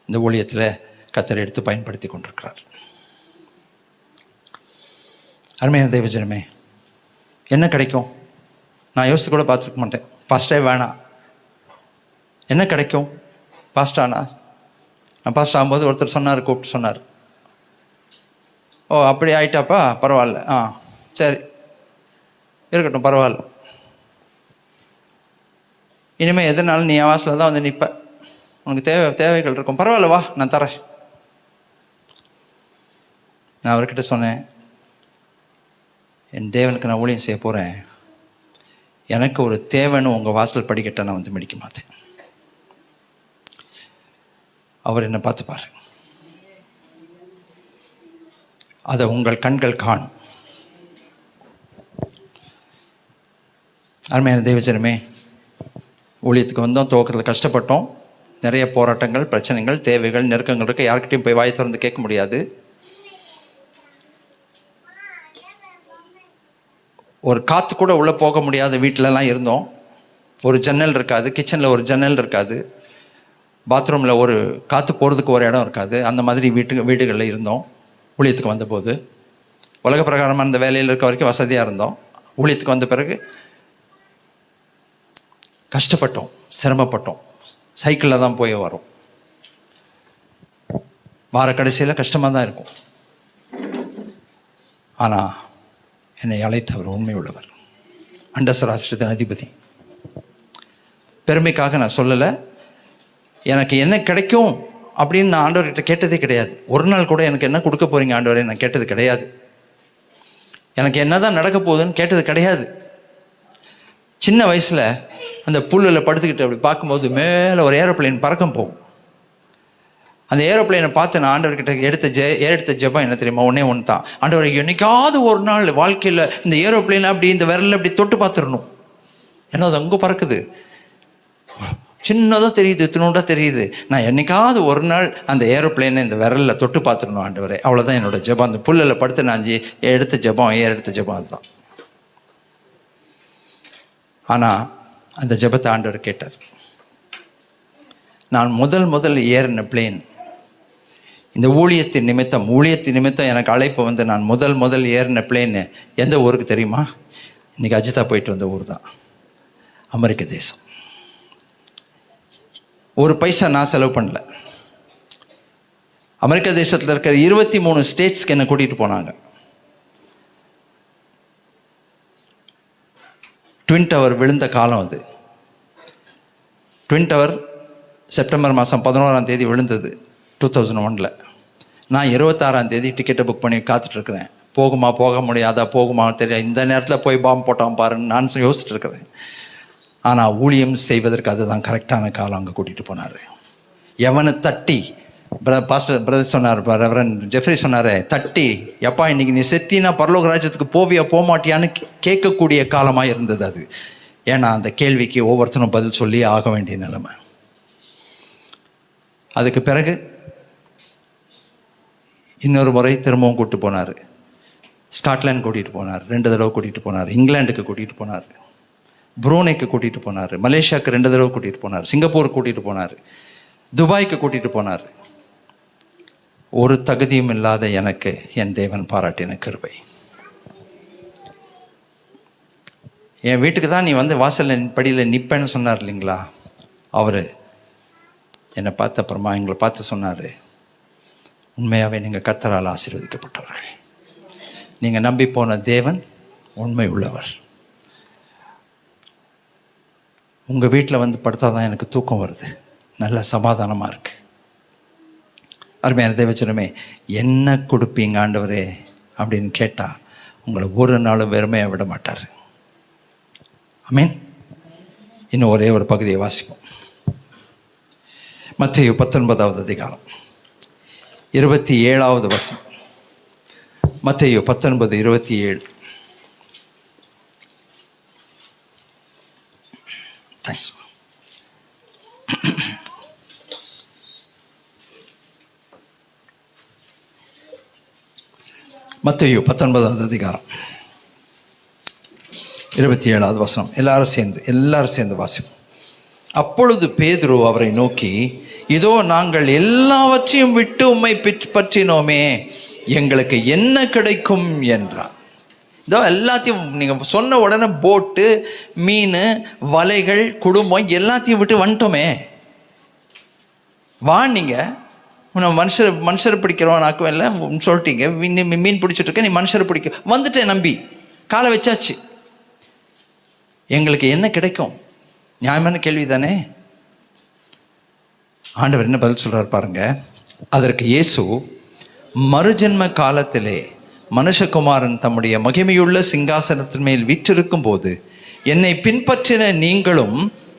இந்த ஊழியத்தில் கர்த்தர் எடுத்து பயன்படுத்தி கொண்டிருக்கிறார். அருமையான தேவஜனமே, என்ன கிடைக்கும்? நான் யோசித்து கூட பார்த்துருக்க மாட்டேன். பாஸ்டே வேணாம், என்ன கிடைக்கும் பாஸ்டானா? நான் பாஸ்டர் ஆகும்போது ஒருத்தர் சொன்னார், கூப்பிட்டு சொன்னார், ஓ அப்படி ஆயிட்டாப்பா, பரவாயில்ல, சரி இருக்கட்டும், பரவாயில்ல, இனிமேல் எதுனாலும் நீ என் வாசலில் தான் வந்து நிற்ப, உனக்கு தேவைகள் இருக்கும், பரவாயில்ல வா நான் தரேன். நான் அவர்கிட்ட சொன்னேன், என் தேவனுக்கு நான் ஊழியம் செய்ய போகிறேன், எனக்கு ஒரு தேவைன்னு உங்கள் வாசல் படிக்கட்ட நான் வந்து மிடிக்க மாட்டேன். அவர் என்னை பார்த்துப்பார், அதை உங்கள் கண்கள் காணும். அருமையான தேவஜனமே, ஊழியத்துக்கு வந்தோம், துவக்கத்தில் கஷ்டப்பட்டோம், நிறைய போராட்டங்கள், பிரச்சனைகள், தேவைகள், நெருக்கங்கள் இருக்குது. யார்கிட்டையும் போய் வாய் திறந்து கேட்க முடியாது. ஒரு காற்று கூட உள்ளே போக முடியாத வீட்டிலலாம் இருந்தோம். ஒரு ஜன்னல் இருக்காது, கிச்சனில் ஒரு ஜன்னல் இருக்காது, பாத்ரூமில் ஒரு காற்று போகிறதுக்கு ஒரு இடம் இருக்காது. அந்த மாதிரி வீடுகளில் இருந்தோம் ஊழியத்துக்கு வந்தபோது. உலக பிரகாரமாக அந்த வேலையில் இருக்க வரைக்கும் வசதியாக இருந்தோம். ஊழியத்துக்கு வந்த பிறகு கஷ்டப்பட்டோம், சிரமப்பட்டோம். சைக்கிளில் தான் போய் வரோம். வார கடைசியில் கஷ்டமாக தான் இருக்கும். ஆனால் என்னை அழைத்தவர் உண்மை உள்ளவர், அண்டசராசிரத்தின் அதிபதி. பெருமைக்காக நான் சொல்லலை. எனக்கு என்ன கிடைக்கும் அப்படின்னு நான் ஆண்டவர்கிட்ட கேட்டதே கிடையாது. ஒரு நாள் கூட எனக்கு என்ன கொடுக்க போகிறீங்க ஆண்டவரே நான் கேட்டது கிடையாது. எனக்கு என்ன தான் நடக்க போகுதுன்னு கேட்டது கிடையாது. சின்ன வயசில் அந்த புல்லில் படுத்துக்கிட்டு அப்படி பார்க்கும்போது மேலே ஒரு ஏரோப்ளேன் பறக்கம் போகும். அந்த ஏரோப்ளேனை பார்த்து நான் ஆண்டவர்கிட்ட எடுத்த ஜெபம் என்ன தெரியுமா? ஒன்று தான், ஆண்டவர் என்னைக்காவது ஒரு நாள் வாழ்க்கையில் இந்த ஏரோப்ளேனை அப்படி இந்த விரலில் அப்படி தொட்டு பார்த்துடணும். ஏன்னா அது அங்கே பறக்குது, சின்னதாக தெரியுது, இத்தினோண்டாக தெரியுது. நான் என்னைக்காவது ஒரு நாள் அந்த ஏரோப்ளேனை இந்த விரலில் தொட்டு பார்த்துடணும் ஆண்டவரே. அவ்வளோதான் என்னோட ஜெபம். அந்த புல்லில் படுத்து நான் எடுத்த ஜெபம் அதுதான். ஆனால் அந்த ஜெபத்தை ஆண்டவர் கேட்டார். நான் முதல் ஏறின பிளேன் இந்த ஊழியத்தின் நிமித்தம் எனக்கு அழைப்பு வந்து நான் முதல் ஏறின பிளேன் எந்த ஊருக்கு தெரியுமா? இன்றைக்கி அஜிதா போயிட்டு வந்த ஊர் தான், அமெரிக்க தேசம். ஒரு பைசா நான் செலவு பண்ணல. அமெரிக்க தேசத்தில் இருக்கிற 23 ஸ்டேட்ஸ்க்கு என்னை கூட்டிகிட்டு போனாங்க. ட்வின் டவர் விழுந்த காலம் அது. ட்வின் டவர் செப்டம்பர் மாதம் 11ஆம் தேதி விழுந்தது 2001. நான் 26ஆம் தேதி டிக்கெட்டை புக் பண்ணி காத்துட்ருக்குறேன். போக முடியாதா, தெரியாது. இந்த நேரத்தில் போய் பாம்பு போட்டான் பாருன்னு நான் யோசிச்சுட்டு இருக்கிறேன். ஆனால் ஊழியம் செய்வதற்கு அதுதான் கரெக்டான காலம். அங்கே கூட்டிகிட்டு போனார். எவனை தட்டி பிரதர் சொன்னார், ரெவரண்ட் ஜெஃப்ரி சொன்னார், தட்டி எப்பா இன்னைக்கு நீ செத்தினா பரலோக ராஜ்யத்துக்கு போவியா போமாட்டியான்னு கேட்கக்கூடிய காலமாக இருந்தது அது. ஏன்னா அந்த கேள்விக்கு ஒவ்வொருத்தரும் பதில் சொல்லி ஆக வேண்டிய நிலைமை. அதுக்கு பிறகு இன்னொரு முறை திரும்பவும் கூப்பிட்டு போனார். ஸ்காட்லாந்து கூட்டிகிட்டு போனார், 2 தடவை கூட்டிகிட்டு போனார். இங்கிலாந்துக்கு கூட்டிகிட்டு போனார், புரூனேக்கு கூட்டிகிட்டு போனார், மலேசியாவுக்கு 2 தடவை கூட்டிகிட்டு போனார், சிங்கப்பூருக்கு கூட்டிகிட்டு போனார், துபாய்க்கு கூட்டிகிட்டு போனார். ஒரு தகுதியும் இல்லாத எனக்கு என் தேவன் பாராட்டின கிருபை. என் வீட்டுக்கு தான் நீ வந்து வாசல் படியில் நிற்பேன்னு சொன்னார் இல்லைங்களா? அவர் என்னை பார்த்த அப்புறமா எங்களை பார்த்து சொன்னார், உண்மையாகவே நீங்கள் கர்த்தரால் ஆசீர்வதிக்கப்பட்டவர்கள். நீங்கள் நம்பி போன தேவன் உண்மை உள்ளவர். உங்கள் வீட்டில் வந்து படுத்தாதான் எனக்கு தூக்கம் வருது, நல்ல சமாதானமாக இருக்குது. அருமையான தேவச்சனமே, என்ன கொடுப்பீங்க ஆண்டவரே அப்படின்னு கேட்டால் உங்களை ஒரு நாளும் வெறுமையாக விட மாட்டார். ஆமென். இன்னும் ஒரே ஒரு பகுதியை வாசிப்போம். மத்தேயு 19ஆவது அதிகாரம் 27வது வசனம். மத்தேயு 19:27. தேங்க்ஸ். மத்தேயு 19ஆவது அதிகாரம் 27வது வசனம். எல்லாரும் சேர்ந்து வாசிப்போம். அப்பொழுது பேதுரு அவரை நோக்கி, இதோ நாங்கள் எல்லாவற்றையும் விட்டு உம்மை பற்றினோமே, எங்களுக்கு என்ன கிடைக்கும் என்றார். இதோ எல்லாத்தையும் நீங்கள் சொன்ன உடனே போட்டு, மீன், வலைகள், குடும்பம் எல்லாத்தையும் விட்டு வந்துட்டோமே. நீங்கள் நான் மனுஷரை பிடிக்கிறவன் ஆக்குவேன் இல்லை சொல்லிட்டீங்க. மீன் பிடிச்சிட்டு இருக்க, நீ மனுஷரை பிடிக்க வந்துட்டேன் நம்பி காலை வச்சாச்சு. எங்களுக்கு என்ன கிடைக்கும்? நியாயமான கேள்வி தானே. ஆண்டவர் என்ன பதில் சொல்றார் பாருங்க. அதற்கு இயேசு, மறுஜென்ம காலத்திலே மனுஷகுமாரன் தம்முடைய மகிமையுள்ள சிங்காசனத்தின் மேல் வீற்றிருக்கும் போது என்னை பின்பற்றின நீங்களும்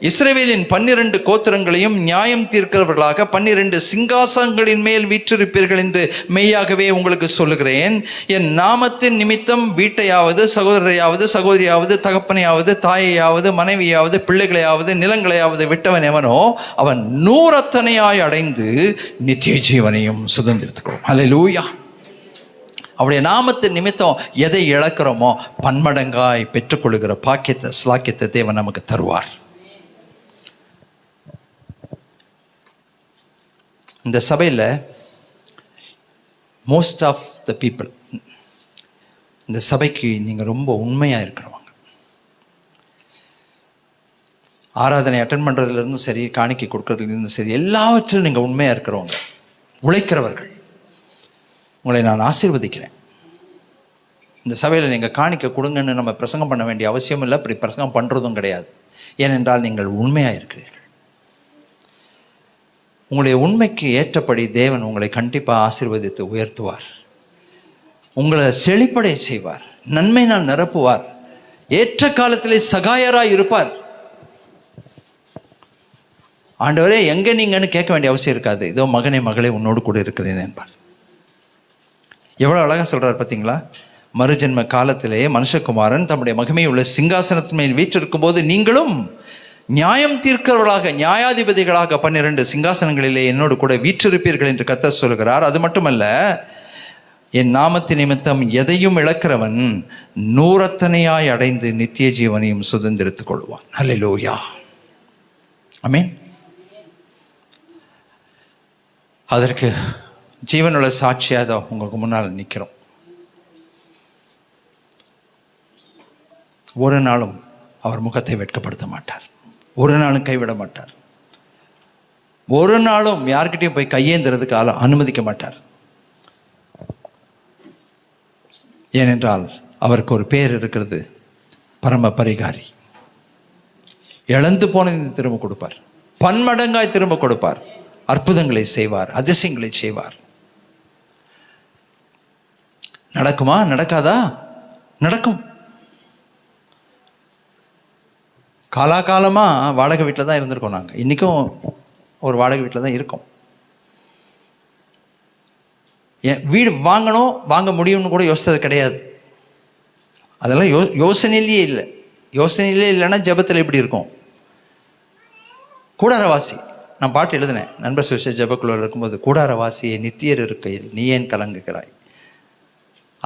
இஸ்ரவேலின் 12 கோத்திரங்களையும் நியாயம் தீர்க்கிறவர்களாக 12 சிங்காசனங்களின் மேல் வீற்றிருப்பீர்கள் என்று மெய்யாகவே உங்களுக்கு சொல்லுகிறேன். என் நாமத்தின் நிமித்தம் வீட்டையாவது சகோதரையாவது சகோதரியாவது தகப்பனையாவது தாயையாவது மனைவியாவது பிள்ளைகளையாவது நிலங்களையாவது விட்டவன் எவனோ அவன் 100 அடைந்து நித்திய ஜீவனையும் சுதந்திரத்துக்கிறோம். அல்லேலூயா. அவருடைய நாமத்தின் நிமித்தம் எதை இழக்கிறோமோ பன்மடங்காய் பெற்றுக்கொள்கிற ஸ்லாக்கியத்தை தேவன் நமக்கு தருவார். இந்த சபையில் மோஸ்ட் ஆஃப் த பீப்புள், இந்த சபைக்கு நீங்கள் ரொம்ப உண்மையாக இருக்கிறவங்க. ஆராதனை அட்டன் பண்ணுறதுலேருந்தும் சரி, காணிக்கை கொடுக்கறதுலேருந்தும் சரி, எல்லாவற்றிலும் நீங்கள் உண்மையாக இருக்கிறவங்க, உழைக்கிறவர்கள். உங்களை நான் ஆசீர்வதிக்கிறேன். இந்த சபையில் நீங்கள் காணிக்கை கொடுங்கன்னு நம்ம பிரசங்கம் பண்ண வேண்டிய அவசியம் இல்லை. அப்படி பிரசங்கம் பண்ணுறதும் கிடையாது. ஏனென்றால் நீங்கள் உண்மையாக இருக்கிறீர்கள். உங்களுடைய உண்மைக்கு ஏற்றபடி தேவன் உங்களை கண்டிப்பாக ஆசீர்வதித்து உயர்த்துவார். உங்களை செழிப்படைய செய்வார். நன்மையினால் நிரப்புவார். ஏற்ற காலத்திலே சகாயராய் இருப்பார். ஆண்டவரே எங்கே நீங்கன்னு கேட்க வேண்டிய அவசியம் இருக்காது. இதோ மகனே மகளே உன்னோடு கூட இருக்கிறேன் என்பார். எவ்வளோ அழகாக சொல்கிறார் பார்த்தீங்களா. மறுஜென்ம காலத்திலே மனுஷகுமாரன் தம்முடைய மகிமை உள்ள சிங்காசனத்தின் மேல் வீற்றிருக்கும் போது நீங்களும் நியாயம் தீர்க்கிறவர்களாக, நியாயாதிபதிகளாக 12 சிங்காசனங்களிலே என்னோடு கூட வீற்றிருப்பீர்கள் என்று கர்த்தர் சொல்கிறார். அது மட்டுமல்ல, என் நாமத்தின் நிமித்தம் எதையும் இழக்கிறவன் 100 அடைந்து நித்திய ஜீவனையும் சுதந்திரித்துக் கொள்வான். அல்லேலூயா. ஆமென். அதற்கு ஜீவனுள்ள சாட்சியாக உங்களுக்கு முன்னால் நிற்கிறோம். ஒரு நாளும் அவர் முகத்தை வெட்கப்படுத்த மாட்டார். ஒரு நாளும் கைவிட மாட்டார். ஒரு நாளும் யார்கிட்டையும் போய் கையேந்துறதுக்கு அனுமதிக்க மாட்டார். ஏனென்றால் அவருக்கு ஒரு பேர் இருக்கிறது, பரம பரிகாரி. இழந்து போனதை திரும்ப கொடுப்பார், பன்மடங்காய் திரும்ப கொடுப்பார், அற்புதங்களை செய்வார், அதிசயங்களை செய்வார். நடக்குமா? நடக்காதா? நடக்கும். காலாகாலமாக வாடகை வீட்டில் தான் இருந்திருக்கோம். நாங்கள் இன்றைக்கும் ஒரு வாடகை வீட்டில் தான் இருக்கோம். வீடு வாங்கணும், வாங்க முடியும்னு கூட யோசித்தது கிடையாது. அதெல்லாம் யோசனையிலேயே இல்லை. யோசனையிலே இல்லைன்னா ஜெபத்தில் எப்படி இருக்கும்? கூடாரவாசி, நான் பாட்டு எழுதினேன் நண்பர் சுவிசேஷ ஜெபக்குழுவில் இருக்கும்போது, கூடாரவாசியை நித்தியர் இருக்கையில் நீ ஏன் கலங்குகிறாய்.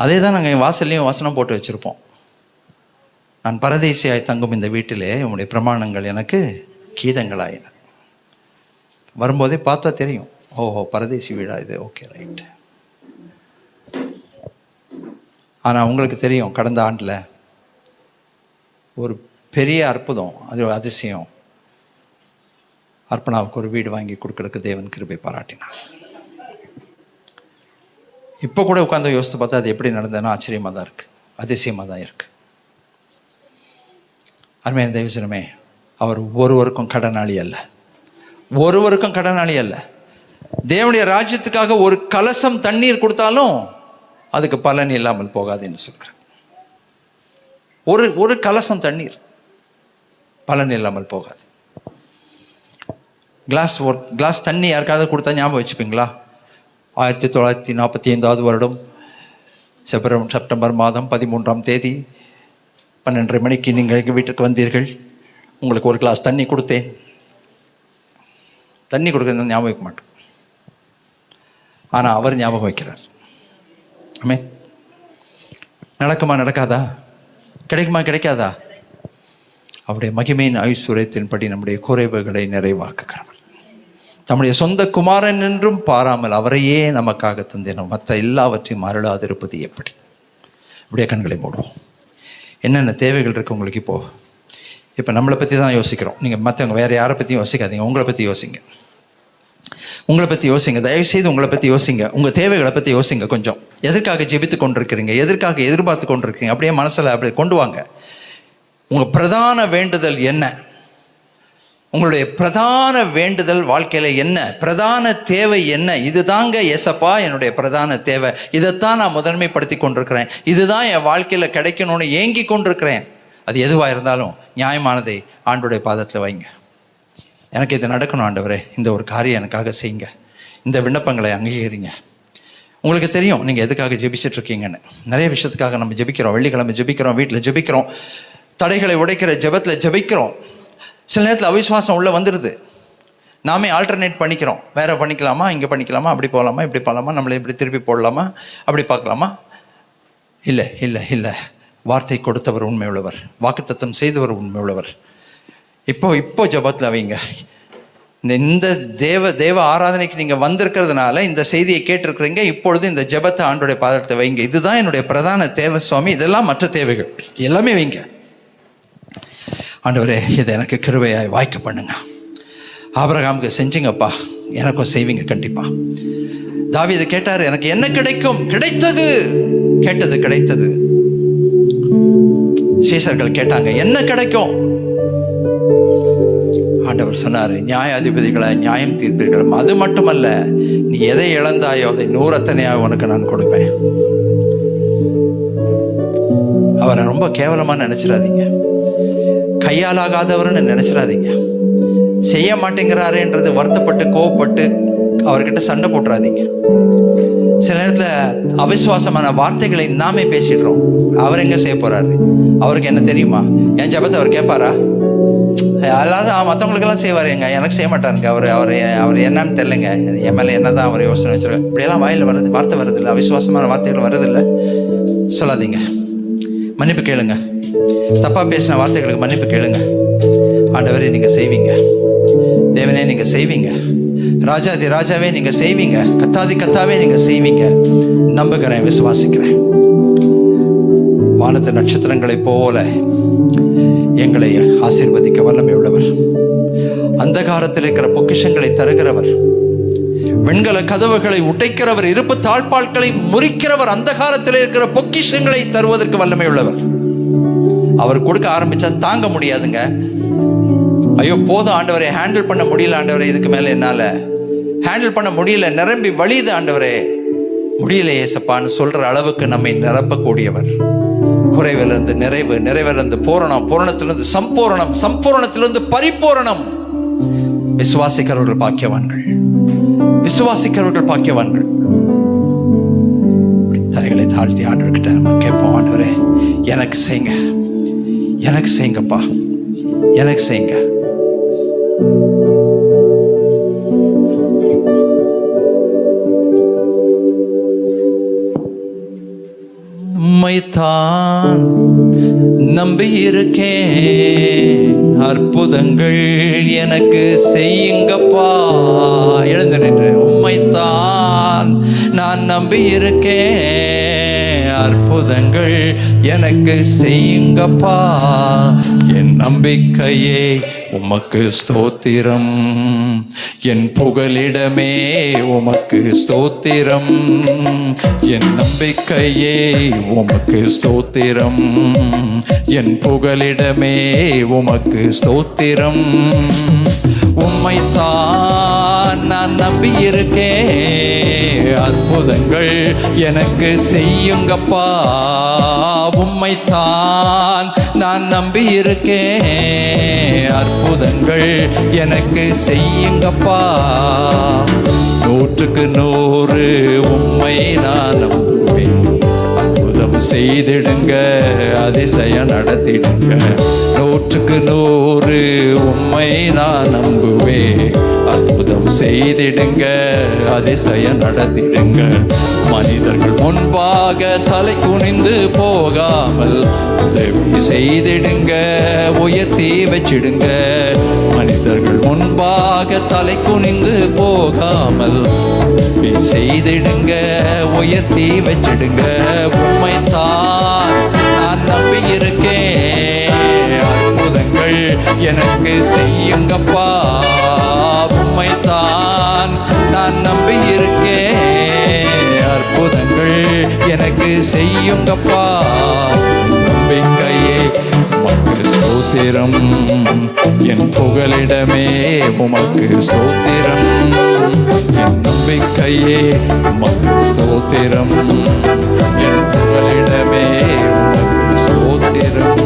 அதே தான் நாங்கள் என் வாசல்லையும் வசனம் போட்டு வச்சுருப்போம். நான் பரதேசியாய் தங்கும் இந்த வீட்டிலே உங்களுடைய பிரமாணங்கள் எனக்கு கீதங்களாயின. வரும்போதே பார்த்தா தெரியும், ஓஹோ பரதேசி வீடா இது, ஓகே ரைட். ஆனால் உங்களுக்கு தெரியும், கடந்த ஆண்டில் ஒரு பெரிய அற்புதம், அது ஒரு அதிசயம். அர்ப்பணாவுக்கு ஒரு வீடு வாங்கி கொடுக்கறதுக்கு தேவன் கிருபை பாராட்டினார். இப்போ கூட உட்காந்து யோசித்து பார்த்தா அது எப்படி நடந்ததுன்னா ஆச்சரியமாக தான் இருக்குது, அதிசயமாக தான் இருக்குது. அருமையான தேவசனமே, அவர் ஒருவருக்கும் கடனாளி அல்ல, ஒருவருக்கும் கடனாளி அல்ல. தேவனுடைய ராஜ்யத்துக்காக ஒரு கலசம் தண்ணீர் கொடுத்தாலும் அதுக்கு பலன் இல்லாமல் போகாது என்று சொல்கிறார். ஒரு கலசம் தண்ணீர் பலன் இல்லாமல் போகாது. கிளாஸ் தண்ணி யாருக்காவது கொடுத்தா ஞாபகம் வச்சுப்பீங்களா? 1945 வருடம் செப்டம்பர் மாதம் 13ஆம் தேதி 12:30 மணிக்கு நீங்கள் எங்கள் வீட்டுக்கு வந்தீர்கள். உங்களுக்கு ஒரு கிளாஸ் தண்ணி கொடுத்தேன். தண்ணி கொடுக்கறது ஞாபகம் வைக்க மாட்டோம், ஆனால் அவர் ஞாபகம் வைக்கிறார். ஆமென். நடக்குமா? நடக்காதா? கிடைக்குமா? கிடைக்காதா? அவருடைய மகிமையின் ஐஸ்வர்யத்தின்படி நம்முடைய குறைவுகளை நிறைவாக்குகிறவர். நம்முடைய சொந்த குமாரன் என்றும் பாராமல் அவரையே நமக்காக தந்தினோம். மற்ற எல்லாவற்றையும் அருளாதிருப்பது எப்படி? இப்படியே கண்களை மூடுவோம். என்னென்ன தேவைகள் இருக்குது உங்களுக்கு? இப்போ நம்மளை பற்றி தான் யோசிக்கிறோம். நீங்கள் மற்றவங்க வேறு யாரை பற்றியும் யோசிக்காதீங்க, உங்களை பற்றி யோசிங்க. உங்களை பற்றி யோசிங்க, தயவுசெய்து உங்களை பற்றி யோசிங்க, உங்கள் தேவைகளை பற்றி யோசிங்க. கொஞ்சம் எதற்காக ஜெபித்து கொண்டிருக்கிறீங்க, எதற்காக எதிர்பார்த்து கொண்டிருக்கீங்க, அப்படியே மனசில் அப்படி கொண்டு வாங்க. உங்கள் பிரதான வேண்டுதல் என்ன? உங்களுடைய பிரதான வேண்டுதல் வாழ்க்கையில் என்ன? பிரதான தேவை என்ன? இதுதாங்க ஏசப்பா என்னுடைய பிரதான தேவை, இதைத்தான் நான் முதன்மைப்படுத்தி கொண்டிருக்கிறேன், இதுதான் என் வாழ்க்கையில் கிடைக்கணும்னு ஏங்கி கொண்டிருக்கிறேன். அது எதுவாக இருந்தாலும் நியாயமானதை ஆண்டவருடைய பாதத்தில் வைங்க. எனக்கு இது நடக்கணும் ஆண்டவரே, இந்த ஒரு காரியம் எனக்காக செய்யுங்க, இந்த விண்ணப்பங்களை அங்கீகரிங்க. உங்களுக்கு தெரியும் நீங்கள் எதுக்காக ஜெபிச்சிட்ருக்கீங்கன்னு. நிறைய விஷயத்துக்காக நம்ம ஜெபிக்கிறோம். வெள்ளிக்கிழமை ஜெபிக்கிறோம், வீட்டில் ஜெபிக்கிறோம், தடைகளை உடைக்கிற ஜெபத்தில் ஜெபிக்கிறோம். சில நேரத்தில் அவிசுவாசம் உள்ளே வந்துடுது, நாமே ஆல்டர்னேட் பண்ணிக்கிறோம். வேறு பண்ணிக்கலாமா, இங்கே பண்ணிக்கலாமா, அப்படி போகலாமா, இப்படி போகலாமா, நம்மளை இப்படி திருப்பி போடலாமா, அப்படி பார்க்கலாமா. இல்லை இல்லை இல்லை, வார்த்தை கொடுத்தவர் உண்மை உள்ளவர், வாக்குத்தத்தம் செய்தவர் உண்மை உள்ளவர். இப்போ ஜெபத்தில் வைங்க. இந்த தேவ ஆராதனைக்கு நீங்கள் வந்திருக்கிறதுனால இந்த செய்தியை கேட்டிருக்கிறீங்க. இப்பொழுது இந்த ஜெபத்தை ஆண்டோடைய பாதத்தை வைங்க. இதுதான் என்னுடைய பிரதான தேவை சுவாமி, இதெல்லாம் மற்ற தேவைகள் எல்லாமே வைங்க. ஆண்டவரே, இதை எனக்கு கிருபையாய் வாய்க்க பண்ணுங்க. ஆபிரகாமுக்கு செஞ்சிங்கப்பா, எனக்கும் செய்வீங்க கண்டிப்பாக. தாவீது கேட்டார், எனக்கு என்ன கிடைக்கும்? கிடைத்தது, கேட்டது கிடைத்தது. சீசர்கள் கேட்டாங்க, என்ன கிடைக்கும்? ஆண்டவர் சொன்னார், நியாயாதிபதிகளை நியாயம் தீர்ப்பீர்கள், அது மட்டுமல்ல, நீ எதை இழந்தாயோ அதை 100 உனக்கு நான் கொடுப்பேன். அவரை ரொம்ப கேவலமாக நினைச்சிடாதீங்க, கையாலாகாதவர்னு நினைச்சிடாதீங்க. செய்ய மாட்டேங்கிறாருன்றது வருத்தப்பட்டு கோவப்பட்டு அவர்கிட்ட சண்டை போட்டுறாதீங்க. சில நேரத்தில் அவிசுவாசமான வார்த்தைகளை நாமே பேசிடுறோம். அவர் எங்கே செய்ய போறாரு? அவருக்கு என்ன தெரியுமா? என் ஜெபத்தை அவர் கேட்பாரா? அல்லாத மற்றவங்களுக்கெல்லாம் செய்வார், எனக்கு செய்ய மாட்டாருங்க. அவர் என்னன்னு தெரியலங்க, என் மேலே என்ன தான் அவர் யோசனை வச்சிருக்காரு. இப்படியெல்லாம் வாயில் வருது, வார்த்தை வருது இல்லை, அவிசுவாசமான வார்த்தைகள் வருதில்லை. சொல்லாதீங்க, மன்னிப்பு கேளுங்க. தப்பாக பேசின வார்த்தைகளுக்கு மன்னிப்பு கேளுங்க. ஆண்டவரே நீங்கள் செய்வீங்க, தேவனே நீங்கள் செய்வீங்க, ராஜாதி ராஜாவே நீங்கள் செய்வீங்க, கத்தாதி கத்தாவே நீங்கள் செய்வீங்க. நம்புகிறேன், விசுவாசிக்கிறேன். வானத்து நட்சத்திரங்களைப் போல எங்களை ஆசீர்வதிக்க வல்லமை உள்ளவர், அந்தகாரத்தில் இருக்கிற பொக்கிஷங்களை தருகிறவர், வெண்கல கதவுகளை உடைக்கிறவர், இருப்பு தாழ்பால்களை முறிக்கிறவர், அந்தகாரத்தில் இருக்கிற பொக்கிஷங்களை தருவதற்கு வல்லமை உள்ளவர். அவர் கொடுக்க ஆரம்பிச்சா தாங்க முடியாதுங்க. ஐயோ போதும் ஆண்டவரே, ஹேண்டில் பண்ண முடியல ஆண்டவரே, இதுக்கு மேலே என்னால் ஹேண்டில் பண்ண முடியல, நிரம்பி வழியுது ஆண்டவரே, முடியல ஏசப்பான்னு சொல்ற அளவுக்கு நம்மை நிரப்பக்கூடியவர். குறைவிலிருந்து நிறைவு, நிறைவிலிருந்து பூரணம், பூரணத்திலிருந்து சம்பூரணம், சம்பூரணத்திலிருந்து பரிபூரணம். விசுவாசிக்கிறவர்கள் பாக்கியவான்கள், விசுவாசிக்கிறவர்கள் பாக்கியவான்கள். தலைகளை தாழ்த்தி ஆண்டவர்கிட்ட நம்ம கேட்போம், ஆண்டவரே எனக்கு செய்யுங்க, எனக்கு செய்யுங்கப்பா, எனக்கு செய்யுங்க. உம்மைத்தான் நம்பி இருக்கேன், அற்புதங்கள் எனக்கு செய்யுங்கப்பா. எழுந்து நின்று, உம்மைத்தான் நான் நம்பி இருக்கேன், அற்புதங்கள் எனக்கு செய்யுங்கப்பா. என் நம்பிக்கையே உமக்கு ஸ்தோத்திரம், என் புகலிடமே உமக்கு ஸ்தோத்திரம், என் நம்பிக்கையே உமக்கு ஸ்தோத்திரம், என் புகலிடமே உமக்கு ஸ்தோத்திரம். உம்மைத்தான் நான் நம்பி இருக்கேன், அற்புதங்கள் எனக்கு செய்யுங்கப்பா. உம்மைத்தான் நான் நம்பி இருக்கேன், அற்புதங்கள் எனக்கு செய்யுங்கப்பா. 100க்கு 100 உம்மை நான் நம்புவேன், அற்புதம் செய்திடுங்க, அதிசயம் நடத்திடுங்க. 100க்கு 100 உம்மை நான் நம்புவேன், அற்புதம் செய்திடுங்க, அதிசயம் நடத்திடுங்க. மனிதர்கள் முன்பாக தலை குனிந்து போகாமல் உதவி செய்திடுங்க, உயர்த்தி வச்சிடுங்க. மனிதர்கள் முன்பாக தலை குனிந்து போகாமல் உதவி செய்திடுங்க, உயர்த்தி வச்சிடுங்க. உம்மைத்தான் நான் நம்பி இருக்கேன், அற்புதங்கள் எனக்கு செய்யுங்கப்பா. உம்மைத்தான் நான் நம்பி இருக்கேன். அற்புதங்கள் எனக்கு செய்யுங்கப்பா. நம்பிக்கையே உமக்கு ஸ்தோத்திரம், என் புகலிடமே உமக்கு ஸ்தோத்திரம். என் நம்பிக்கையே உமக்கு ஸ்தோத்திரம், என் புகலிடமே உமக்கு ஸ்தோத்திரம்.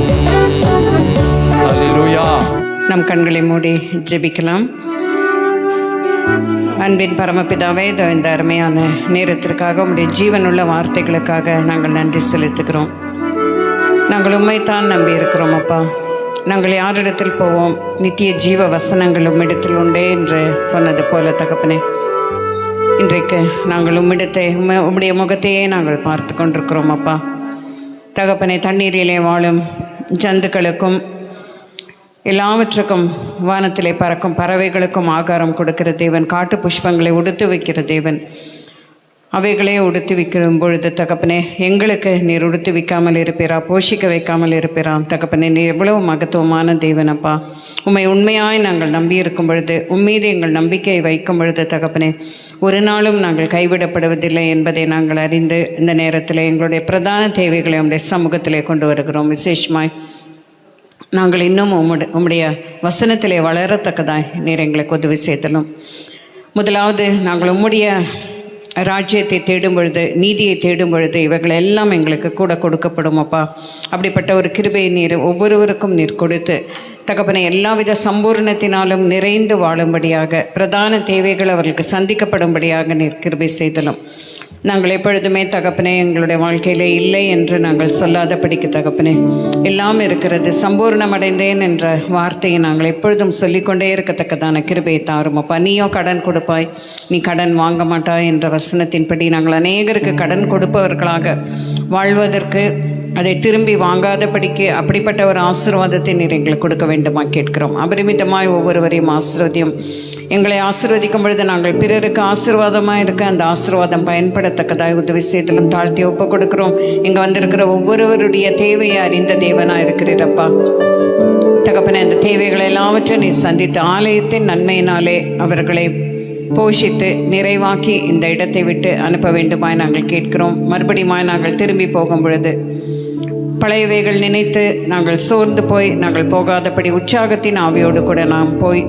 அல்லேலூயா. நம் கண்களை மூடி ஜெபிக்கலாம். அன்பின் பரமபிதாவே, இந்த அருமையான நேரத்திற்காக உம்முடைய ஜீவனுள்ள வார்த்தைகளுக்காக நாங்கள் நன்றி செலுத்துகிறோம். நாங்கள் உம்மைத்தான் நம்பி இருக்கிறோம் அப்பா. நாங்கள் யாரிடத்தில் போவோம்? நித்திய ஜீவ வசனங்கள் உம்மிடத்தில் உண்டே என்று சொன்னது போல தகப்பனே, இன்றைக்கு நாங்கள் உம்முடைய முகத்தையே நாங்கள் பார்த்து கொண்டிருக்கிறோம் அப்பா. தகப்பனே, தண்ணீரிலே வாழும் ஜந்துக்களுக்கும் எல்லாவற்றுக்கும், வானத்திலே பறக்கும் பறவைகளுக்கும் ஆகாரம் கொடுக்கிற தேவன், காட்டு புஷ்பங்களை உடுத்து வைக்கிற தேவன், அவைகளே உடுத்து வைக்கும் பொழுது தகப்பனே, எங்களுக்கு நீர் உடுத்து வைக்காமல் இருப்பீரா? போஷிக்க வைக்காமல் இருப்பீரா? தகப்பனே, நீர் எவ்வளவு மகத்துவமான தேவனப்பா. உம்மை உண்மையாய் நாங்கள் நம்பி இருக்கும் பொழுது, உம்மீது எங்கள் நம்பிக்கையை வைக்கும் பொழுது தகப்பனே, ஒரு நாளும் நாங்கள் கைவிடப்படுவதில்லை என்பதை நாங்கள் அறிந்து இந்த நேரத்தில் எங்களுடைய பிரதான தேவைகளை உம்முடைய சமூகத்திலே கொண்டு வருகிறோம். விசேஷமாய் நாங்கள் இன்னும் உம்முடைய வசனத்திலே வளரத்தக்கதாய் நீர் எங்களுக்கு உதவி செய்தலும். முதலாவது, நாங்கள் உம்முடைய ராஜ்யத்தை தேடும் பொழுது, நீதியை தேடும் பொழுது இவைகள் எல்லாம் எங்களுக்கு கூட கொடுக்கப்படும் அப்பா. அப்படிப்பட்ட ஒரு கிருபையை நீர் ஒவ்வொருவருக்கும் நீர் கொடுத்து தகப்பனை எல்லாவித சம்பூர்ணத்தினாலும் நிறைந்து வாழும்படியாக, பிரதான தேவைகள் அவர்களுக்கு சந்திக்கப்படும்படியாக நீர் கிருபை செய்தலும். நாங்கள் எப்பொழுதுமே தகப்பனே எங்களுடைய வாழ்க்கையிலே இல்லை என்று நாங்கள் சொல்லாதபடிக்கு தகப்பனே, எல்லாம் இருக்கிறது, சம்பூர்ணமடைந்தேன் என்ற வார்த்தையை நாங்கள் எப்பொழுதும் சொல்லிக்கொண்டே இருக்கத்தக்கதான கிருபையை தாரும் அப்பா. நீயோ கடன் கொடுப்பாய், நீ கடன் வாங்க மாட்டாய் என்ற வசனத்தின்படி நாங்கள் அநேகருக்கு கடன் கொடுப்பவர்களாக வாழ்வதற்கு, அதை திரும்பி வாங்காதபடிக்கு அப்படிப்பட்ட ஒரு ஆசீர்வாதத்தை நீர் எங்களுக்கு கொடுக்க வேண்டுமா கேட்கிறோம். அபரிமிதமாய் ஒவ்வொருவரையும் ஆசீர்வதியும். எங்களை ஆசீர்வதிக்கும் பொழுது நாங்கள் பிறருக்கு ஆசீர்வாதமாக இருக்க அந்த ஆசீர்வாதம் பயன்படத்தக்கதாக உதவி செய்தலும் தாழ்த்தி ஒப்பு கொடுக்கிறோம். இங்கே வந்திருக்கிற ஒவ்வொருவருடைய தேவையை அறிந்த தேவனாக இருக்கிறீரப்பா. தகப்பனே, அந்த தேவைகளை எல்லாவற்றையும் நீ சந்தித்து ஆலயத்தின் நன்மையினாலே அவர்களை போஷித்து நிறைவாக்கி இந்த இடத்தை விட்டு அனுப்ப வேண்டுமாய் நாங்கள் கேட்கிறோம். மறுபடியுமாய் நாங்கள் திரும்பி போகும் பொழுது பழையவைகள் நினைத்து நாங்கள் சோர்ந்து போய் நாங்கள் போகாதபடி உற்சாகத்தின் ஆவியோடு கூட நாம் போய்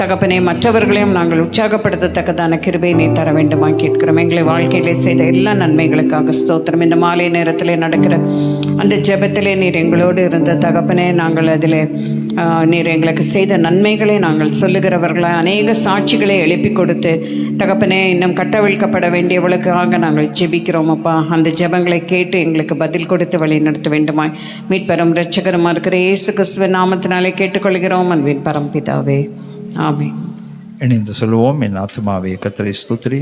தகப்பனே, மற்றவர்களையும் நாங்கள் உற்சாகப்படுத்தத்தக்கதான கிருபையை நீ தர வேண்டுமா கேட்கிறோம். எங்களை வாழ்க்கையிலே செய்த எல்லா நன்மைகளுக்காக ஸ்தோத்திரம். இந்த மாலை நேரத்திலே நடக்கிற அந்த ஜெபத்திலே நீர் எங்களோடு இருந்த தகப்பனே, நாங்கள் அதில் நீர் எங்களுக்கு செய்த நன்மைகளை நாங்கள் சொல்லுகிறவர்களாக அநேக சாட்சிகளை எழுப்பி கொடுத்து தகப்பனே, இன்னும் கட்டவிழ்க்கப்பட வேண்டியவளுக்காக நாங்கள் ஜெபிக்கிறோம் அப்பா. அந்த ஜெபங்களை கேட்டு எங்களுக்கு பதில் கொடுத்து வழி நடத்த வேண்டுமாய் மீட்பெரும் இரட்சகருமா இருக்கிற இயேசு கிறிஸ்துவின் நாமத்தினாலே கேட்டுக்கொள்கிறோம் அன்பின் பரம்பிதாவே, ஆமென். இணைந்து சொல்லுவோம். என் ஆத்துமாவே கர்த்தரை ஸ்தோத்திரி,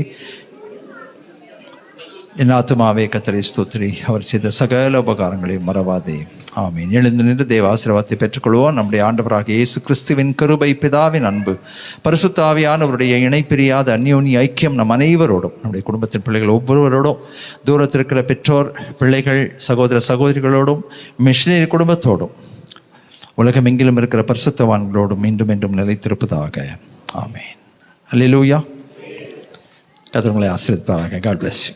என் ஆத்துமாவே கர்த்தரை ஸ்தோத்திரி, அவர் செய்த சகல உபகாரங்களையும் மறவாதே. ஆமீன். எழுந்து நின்று தேவ ஆசீர்வாதத்தை பெற்றுக்கொள்வோம். நம்முடைய ஆண்டவராகிய இயேசு கிறிஸ்துவின் கிருபை, பிதாவின் அன்பு, பரிசுத்த ஆவியானவருடைய இணைப்பிரியாத அந்யோன்ய ஐக்கியம் நம் அனைவரோடும், நம்முடைய குடும்பத்தின் பிள்ளைகள் ஒவ்வொருவரோடும், தூரத்தில் இருக்கிற பெற்றோர், பிள்ளைகள், சகோதர சகோதரிகளோடும், மிஷனரி குடும்பத்தோடும், உலகமெங்கிலும் இருக்கிற பரிசுத்தவான்களோடும் மீண்டும் மீண்டும் நிலைத்திருப்பதாக. ஆமேன். அல்லேலூயா. கர்த்தர் உங்களை ஆசீர்வதிப்பாராக. God bless you.